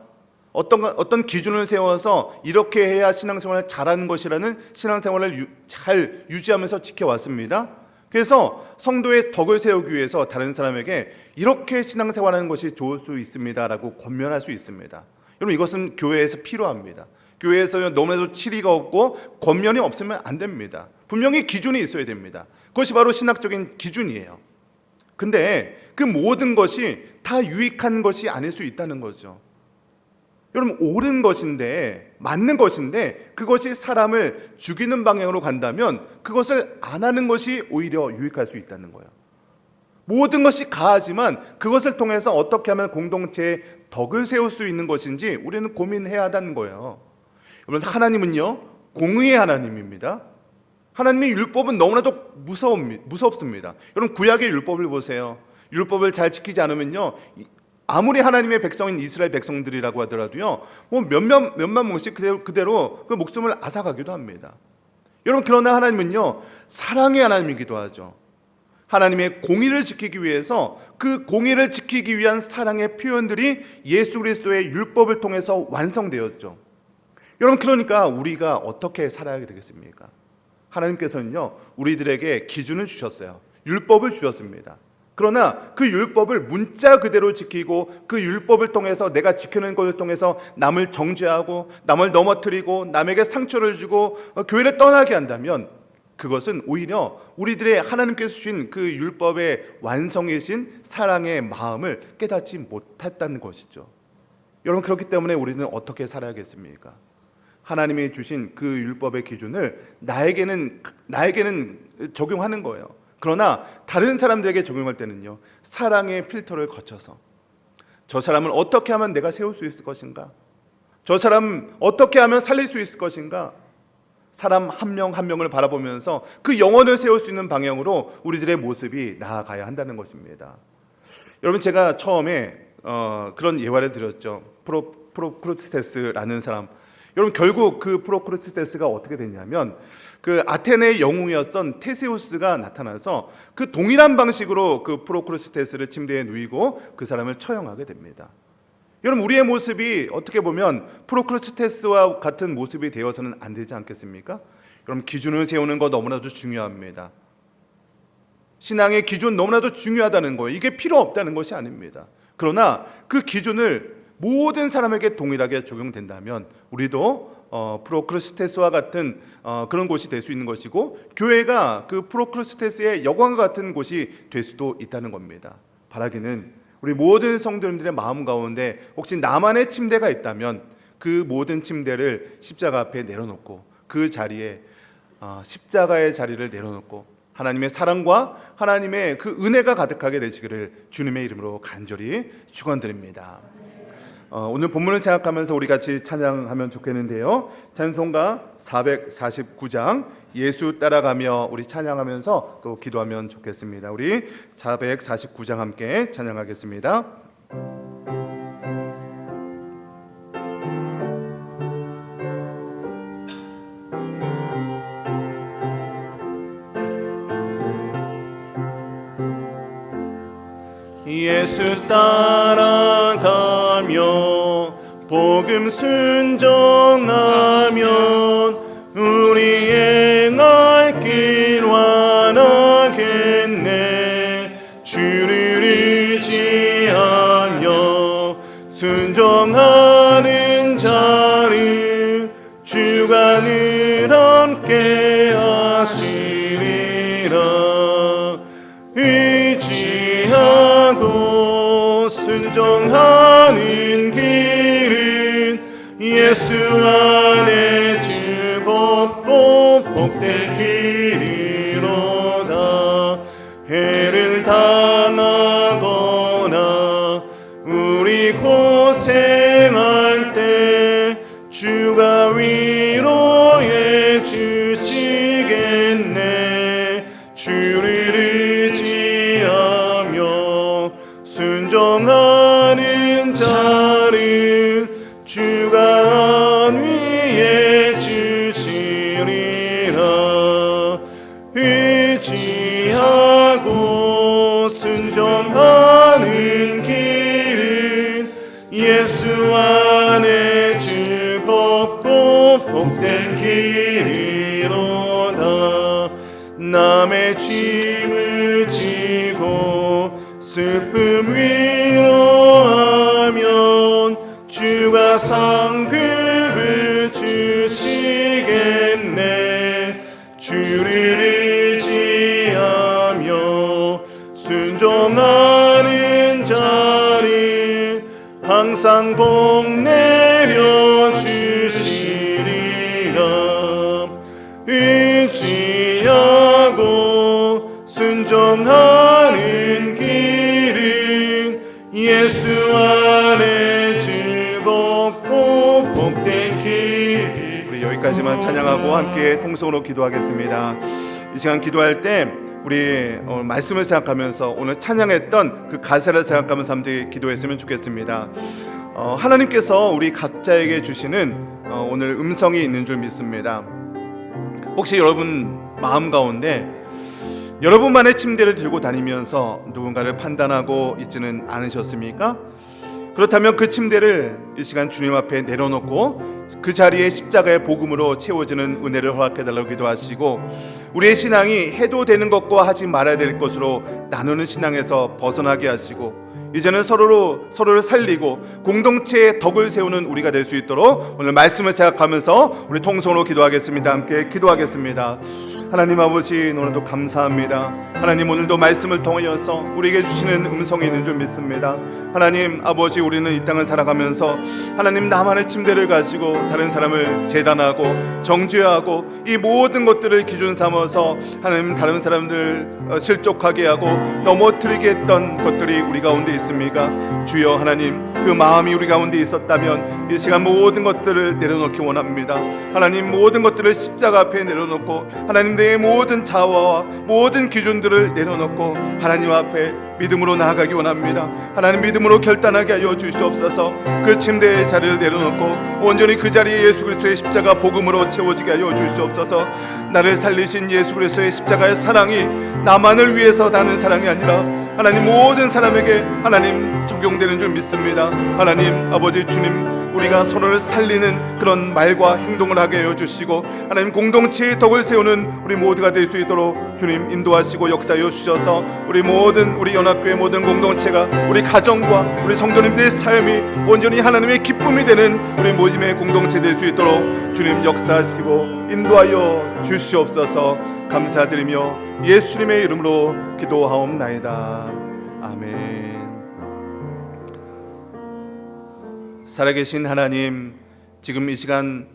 어떤 기준을 세워서 이렇게 해야 신앙생활을 잘하는 것이라는 신앙생활을 잘 유지하면서 지켜왔습니다. 그래서 성도의 덕을 세우기 위해서 다른 사람에게 이렇게 신앙생활하는 것이 좋을 수 있습니다라고 권면할 수 있습니다. 여러분, 이것은 교회에서 필요합니다. 교회에서 너무나도 치리가 없고 권면이 없으면 안 됩니다. 분명히 기준이 있어야 됩니다. 그것이 바로 신학적인 기준이에요. 근데 그 모든 것이 다 유익한 것이 아닐 수 있다는 거죠. 여러분, 옳은 것인데 맞는 것인데 그것이 사람을 죽이는 방향으로 간다면 그것을 안 하는 것이 오히려 유익할 수 있다는 거예요. 모든 것이 가하지만 그것을 통해서 어떻게 하면 공동체의 덕을 세울 수 있는 것인지 우리는 고민해야 한다는 거예요. 여러분, 하나님은요 공의의 하나님입니다. 하나님의 율법은 너무나도 무섭습니다. 여러분, 구약의 율법을 보세요. 율법을 잘 지키지 않으면요 아무리 하나님의 백성인 이스라엘 백성들이라고 하더라도요 뭐 몇만 명씩 그대로 그 목숨을 앗아가기도 합니다. 여러분, 그러나 하나님은요 사랑의 하나님이기도 하죠. 하나님의 공의를 지키기 위해서 그 공의를 지키기 위한 사랑의 표현들이 예수 그리스도의 율법을 통해서 완성되었죠. 여러분, 그러니까 우리가 어떻게 살아야 되겠습니까? 하나님께서는요 우리들에게 기준을 주셨어요. 율법을 주셨습니다. 그러나 그 율법을 문자 그대로 지키고 그 율법을 통해서 내가 지키는 것을 통해서 남을 정죄하고 남을 넘어뜨리고 남에게 상처를 주고 교회를 떠나게 한다면 그것은 오히려 우리들의 하나님께서 주신 그 율법의 완성이신 사랑의 마음을 깨닫지 못했다는 것이죠. 여러분, 그렇기 때문에 우리는 어떻게 살아야겠습니까? 하나님이 주신 그 율법의 기준을 나에게는 적용하는 거예요. 그러나 다른 사람들에게 적용할 때는요 사랑의 필터를 거쳐서 저 사람을 어떻게 하면 내가 세울 수 있을 것인가, 저 사람 어떻게 하면 살릴 수 있을 것인가, 사람 한 명 한 명을 바라보면서 그 영혼을 세울 수 있는 방향으로 우리들의 모습이 나아가야 한다는 것입니다. 여러분, 제가 처음에 그런 예화를 드렸죠. 프로크루스테스라는 사람. 여러분, 결국 그 프로크루스테스가 어떻게 됐냐면 그 아테네의 영웅이었던 테세우스가 나타나서 그 동일한 방식으로 그 프로크루스테스를 침대에 누이고 그 사람을 처형하게 됩니다. 여러분, 우리의 모습이 어떻게 보면 프로크루스테스와 같은 모습이 되어서는 안 되지 않겠습니까? 여러분, 기준을 세우는 거 너무나도 중요합니다. 신앙의 기준 너무나도 중요하다는 거예요. 이게 필요 없다는 것이 아닙니다. 그러나 그 기준을 모든 사람에게 동일하게 적용된다면 우리도 프로크루스테스와 같은 그런 곳이 될 수 있는 것이고 교회가 그 프로크루스테스의 여관과 같은 곳이 될 수도 있다는 겁니다. 바라기는 우리 모든 성도님들의 마음 가운데 혹시 나만의 침대가 있다면 그 모든 침대를 십자가 앞에 내려놓고 그 자리에 십자가의 자리를 내려놓고 하나님의 사랑과 하나님의 그 은혜가 가득하게 되시기를 주님의 이름으로 간절히 축원드립니다. 오늘 본문을 생각하면서 우리 같이 찬양하면 좋겠는데요. 찬송가 449장 예수 따라가며 우리 찬양하면서 또 기도하면 좋겠습니다. 우리 449장 함께 찬양하겠습니다. 예수 따라가며 복음 순종하면 우리 행할 길 완하겠네. 주를 의지하며 순종하는 자를 주가 늘 함께 하시리라. 의지하고 순종하는 길은 예수 안에 즐겁고 복된 길이로다. 해를 당하거나 우리 고생할 때 주가 위로해 주시겠네. 주를 의지하며 순종하는 자를 주가 안위해 주시리라. 의지하고 순종하는 길은 예수 안에 즐겁고 복된 길이로다. 남의 짐을 지고 슬픔 위로하면 주가 상급을 주시겠네. 주를 의지하며 순종하는 자를 항상 복 내려 주시리라. 의지하고 순종하는 길은 예수 안에 즐겁고 복된 길. 우리 여기까지만 찬양하고 함께 통성으로 기도하겠습니다. 이 시간 기도할 때 우리 말씀을 생각하면서 오늘 찬양했던 그 가사를 생각하면서 함께 기도했으면 좋겠습니다. 하나님께서 우리 각자에게 주시는 오늘 음성이 있는 줄 믿습니다. 혹시 여러분 마음 가운데 여러분만의 침대를 들고 다니면서 누군가를 판단하고 있지는 않으셨습니까? 그렇다면 그 침대를 이 시간 주님 앞에 내려놓고 그 자리에 십자가의 복음으로 채워지는 은혜를 허락해달라고 기도하시고, 우리의 신앙이 해도 되는 것과 하지 말아야 될 것으로 나누는 신앙에서 벗어나게 하시고, 이제는 서로를 살리고 공동체의 덕을 세우는 우리가 될 수 있도록 오늘 말씀을 생각하면서 우리 통성으로 기도하겠습니다. 함께 기도하겠습니다. 하나님 아버지, 오늘도 감사합니다. 하나님, 오늘도 말씀을 통하여서 우리에게 주시는 음성이 있는 줄 믿습니다. 하나님 아버지, 우리는 이 땅을 살아가면서 하나님 나만의 침대를 가지고 다른 사람을 재단하고 정죄하고 이 모든 것들을 기준 삼아서 하나님 다른 사람들 실족하게 하고 넘어뜨리게 했던 것들이 우리 가운데 있습니까? 주여, 하나님 그 마음이 우리 가운데 있었다면 이 시간 모든 것들을 내려놓기 원합니다. 하나님, 모든 것들을 십자가 앞에 내려놓고 하나님 내 모든 자아와 모든 기준들을 내려놓고 하나님 앞에 믿음으로 나아가기 원합니다. 하나님, 믿음으로 결단하게 하여 주시옵소서. 그 침대의 자리를 내려놓고 온전히 그 자리에 예수 그리스도의 십자가 복음으로 채워지게 하여 주시옵소서. 나를 살리신 예수 그리스도의 십자가의 사랑이 나만을 위해서 다는 사랑이 아니라 하나님 모든 사람에게 하나님 적용되는 줄 믿습니다. 하나님 아버지, 주님, 우리가 서로를 살리는 그런 말과 행동을 하게 하여 주시고 하나님 공동체의 덕을 세우는 우리 모두가 될 수 있도록 주님 인도하시고 역사하여 주셔서 우리 모든 우리 연합교회 모든 공동체가 우리 가정과 우리 성도님들의 삶이 온전히 하나님의 기쁨이 되는 우리 모임의 공동체 될 수 있도록 주님 역사하시고 인도하여 주시옵소서. 감사드리며 예수님의 이름으로 기도하옵나이다. 아멘. 살아계신 하나님, 지금 이 시간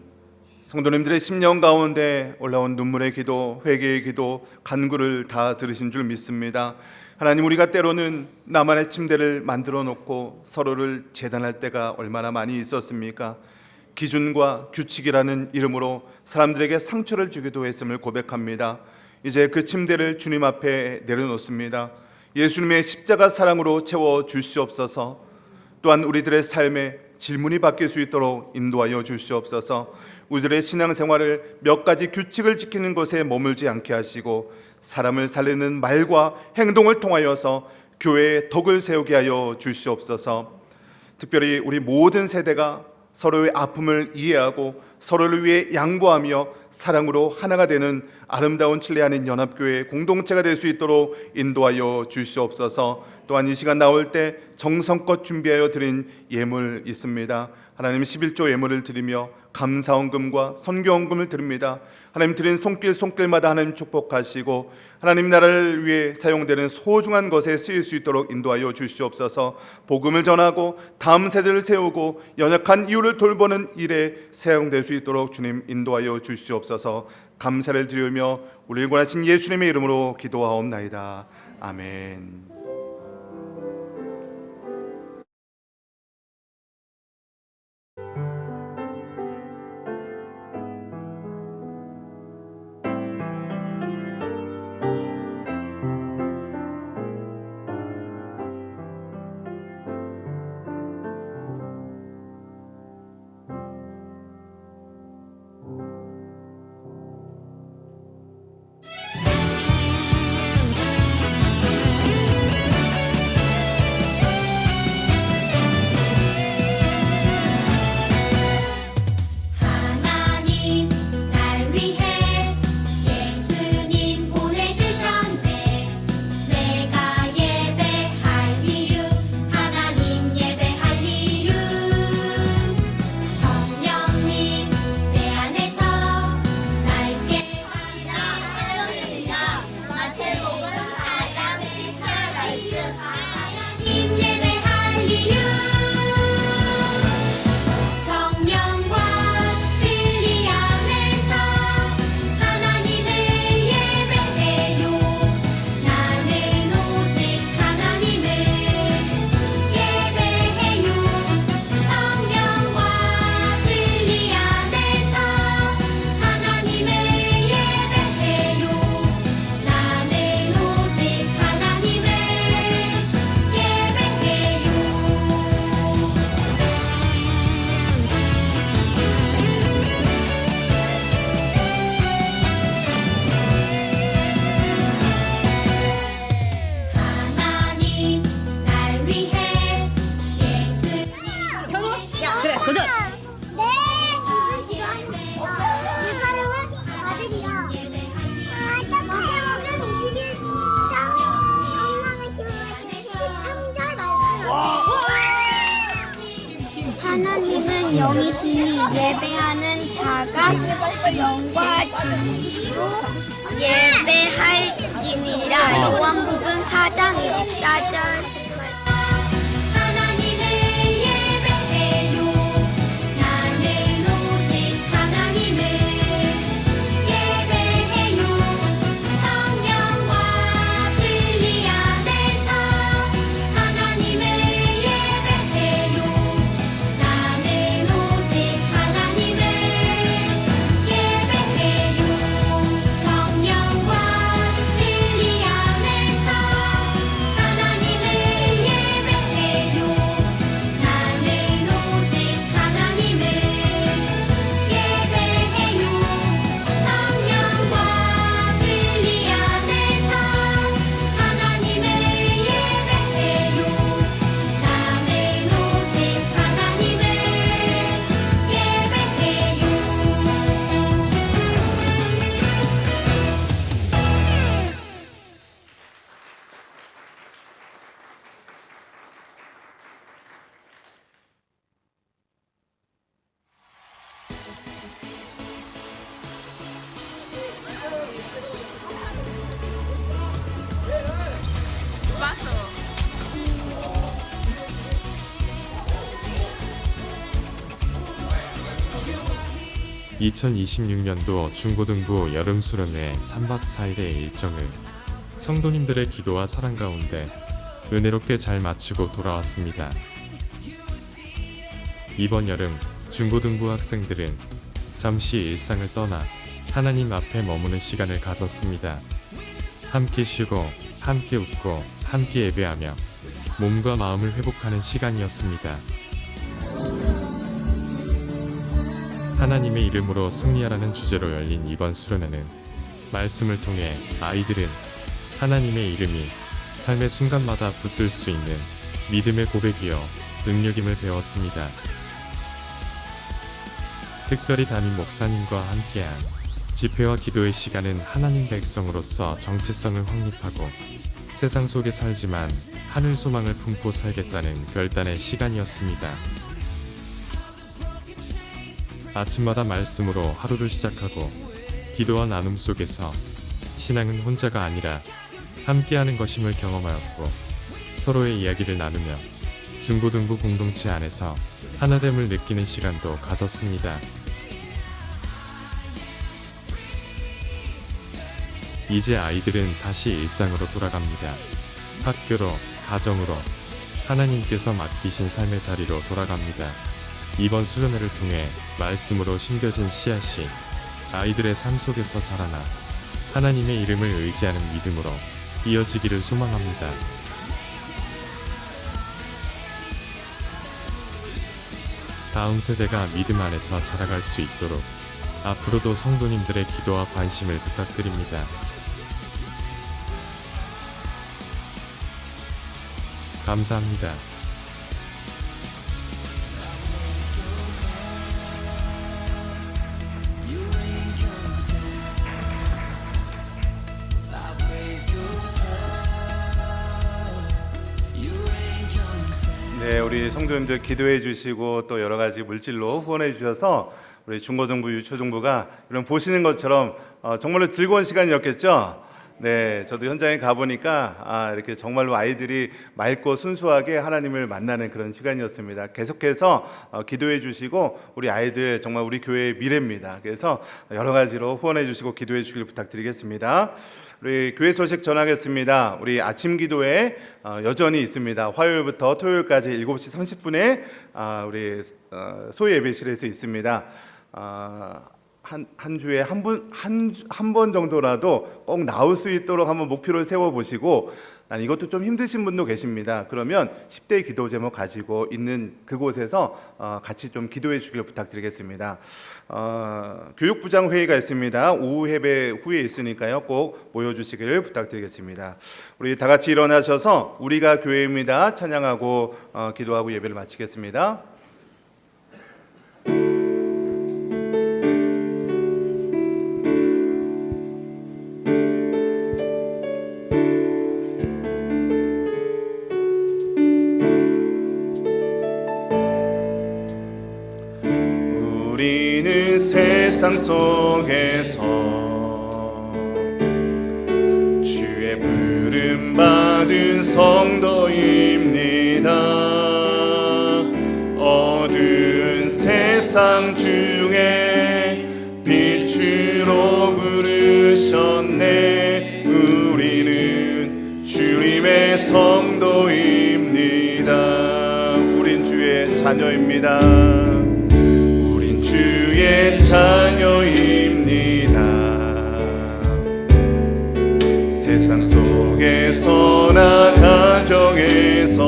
성도님들의 심령 가운데 올라온 눈물의 기도, 회개의 기도, 간구를 다 들으신 줄 믿습니다. 하나님, 우리가 때로는 나만의 침대를 만들어 놓고 서로를 재단할 때가 얼마나 많이 있었습니까? 기준과 규칙이라는 이름으로 사람들에게 상처를 주기도 했음을 고백합니다. 이제 그 침대를 주님 앞에 내려놓습니다. 예수님의 십자가 사랑으로 채워 주시옵소서. 또한 우리들의 삶에 질문이 바뀔 수 있도록 인도하여 주시옵소서. 우리들의 신앙생활을 몇 가지 규칙을 지키는 것에 머물지 않게 하시고 사람을 살리는 말과 행동을 통하여서 교회의 덕을 세우게 하여 주시옵소서. 특별히 우리 모든 세대가 서로의 아픔을 이해하고 서로를 위해 양보하며 사랑으로 하나가 되는 아름다운 칠레아닌 연합교회 공동체가 될 수 있도록 인도하여 주시옵소서. 또한 이 시간 나올 때 정성껏 준비하여 드린 예물 있습니다. 하나님, 11조 예물을 드리며 감사헌금과 선교헌금을 드립니다. 하나님, 드린 손길마다 하나님 축복하시고 하나님 나라를 위해 사용되는 소중한 것에 쓰일 수 있도록 인도하여 주시옵소서. 복음을 전하고 다음 세대를 세우고 연약한 이웃을 돌보는 일에 사용될 수 있도록 주님 인도하여 주시옵소서. 감사를 드리며 우리를 구원하신 예수님의 이름으로 기도하옵나이다. 아멘. 하나님은 영이시니 예배하는 자가 영과 진리로 예배할지니라. 요한복음 4장 24절. 성령과 진리 안에서 하나님을 2026년도 중고등부 여름수련회 3박 4일의 일정을 성도님들의 기도와 사랑 가운데 은혜롭게 잘 마치고 돌아왔습니다. 이번 여름 중고등부 학생들은 잠시 일상을 떠나 하나님 앞에 머무는 시간을 가졌습니다. 함께 쉬고 함께 웃고 함께 예배하며 몸과 마음을 회복하는 시간이었습니다. 하나님의 이름으로 승리하라는 주제로 열린 이번 수련회는 말씀을 통해 아이들은 하나님의 이름이 삶의 순간마다 붙들 수 있는 믿음의 고백이요 능력임을 배웠습니다. 특별히 담임 목사님과 함께한 집회와 기도의 시간은 하나님 백성으로서 정체성을 확립하고 세상 속에 살지만 하늘 소망을 품고 살겠다는 결단의 시간이었습니다. 아침마다 말씀으로 하루를 시작하고 기도와 나눔 속에서 신앙은 혼자가 아니라 함께하는 것임을 경험하였고 서로의 이야기를 나누며 중고등부 공동체 안에서 하나됨을 느끼는 시간도 가졌습니다. 이제 아이들은 다시 일상으로 돌아갑니다. 학교로, 가정으로, 하나님께서 맡기신 삶의 자리로 돌아갑니다. 이번 수련회를 통해 말씀으로 심겨진 씨앗이 아이들의 삶 속에서 자라나 하나님의 이름을 의지하는 믿음으로 이어지기를 소망합니다. 다음 세대가 믿음 안에서 자라갈 수 있도록 앞으로도 성도님들의 기도와 관심을 부탁드립니다. 감사합니다. 네, 우리 성도님들 기도해 주시고 또 여러 가지 물질로 후원해 주셔서 우리 중고등부, 유초등부가 이런 보시는 것처럼 정말로 즐거운 시간이었겠죠? 네, 저도 현장에 가보니까 이렇게 정말로 아이들이 맑고 순수하게 하나님을 만나는 그런 시간이었습니다. 계속해서 기도해 주시고 우리 아이들 정말 우리 교회의 미래입니다. 그래서 여러 가지로 후원해 주시고 기도해 주시길 부탁드리겠습니다. 우리 교회 소식 전하겠습니다. 우리 아침 기도회 여전히 있습니다. 화요일부터 토요일까지 7시 30분에 우리 소위 예배실에서 있습니다. 한 주에 한 번 정도라도 꼭 나올 수 있도록 한번 목표를 세워보시고, 이것도 좀 힘드신 분도 계십니다. 그러면 10대 기도 제목 가지고 있는 그곳에서 같이 좀 기도해 주기를 부탁드리겠습니다. 교육부장 회의가 있습니다. 오후 예배 후에 있으니까요, 꼭 모여주시기를 부탁드리겠습니다. 우리 다 같이 일어나셔서 우리가 교회입니다 찬양하고 기도하고 예배를 마치겠습니다. 우리는 세상 속에서 주의 부름 받은 성도입니다. 어두운 세상 중에 빛으로 부르셨네. 우리는 주님의 성도입니다. 우린 주의 자녀입니다. 주의 자녀입니다. 세상 속에서나 가정에서도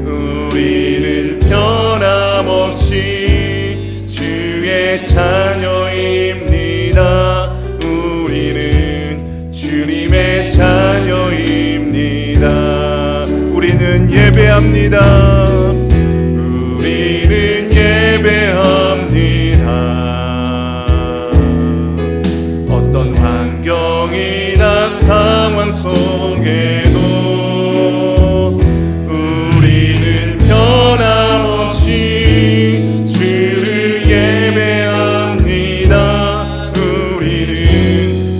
우리는 변함없이 주의 자녀입니다. 우리는 주님의 자녀입니다. 우리는 예배합니다. 어떤 환경이나 상황 속에도 우리는 변함없이 주를 예배합니다. 우리는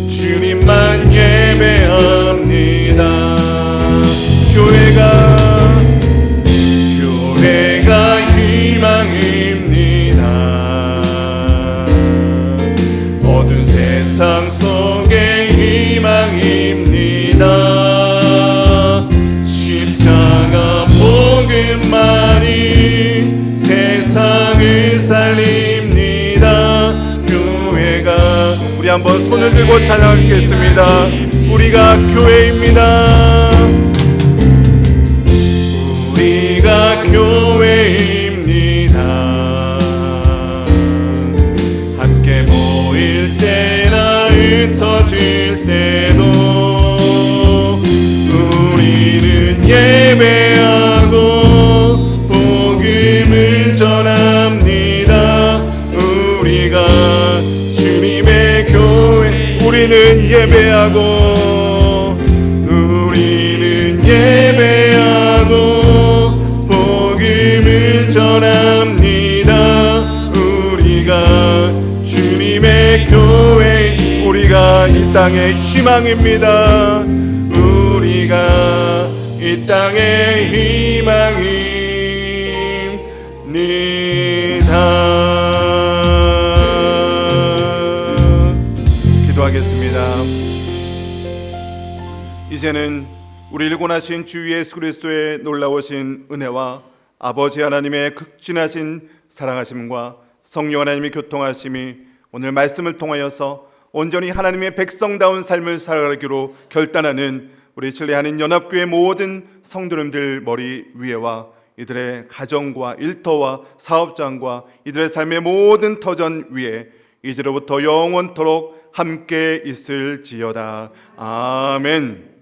주님만 예배합니다. 한번 손을 들고 찬양하겠습니다. 우리가 교회입니다. 우리가 교회입니다. 함께 모일 때나 흩어질 때도 우리는 예배하고 복음을 전합니다. 우리가 주님의 교회, 우리는 예배하고 복음을 전합니다. 우리가 주님의 교회, 우리가 이 땅의 희망입니다. 우리가 이 땅의 희망입니다. 기도하겠습니다. 이제는 우리를 구원하신 주 예수 그리스도의 놀라우신 은혜와 아버지 하나님의 극진하신 사랑하심과 성령 하나님의 교통하심이 오늘 말씀을 통하여서 온전히 하나님의 백성다운 삶을 살아가기로 결단하는 우리 신뢰하는 연합교회 모든 성도님들 머리 위에와 이들의 가정과 일터와 사업장과 이들의 삶의 모든 터전 위에 이제로부터 영원토록 함께 있을지어다. 아멘.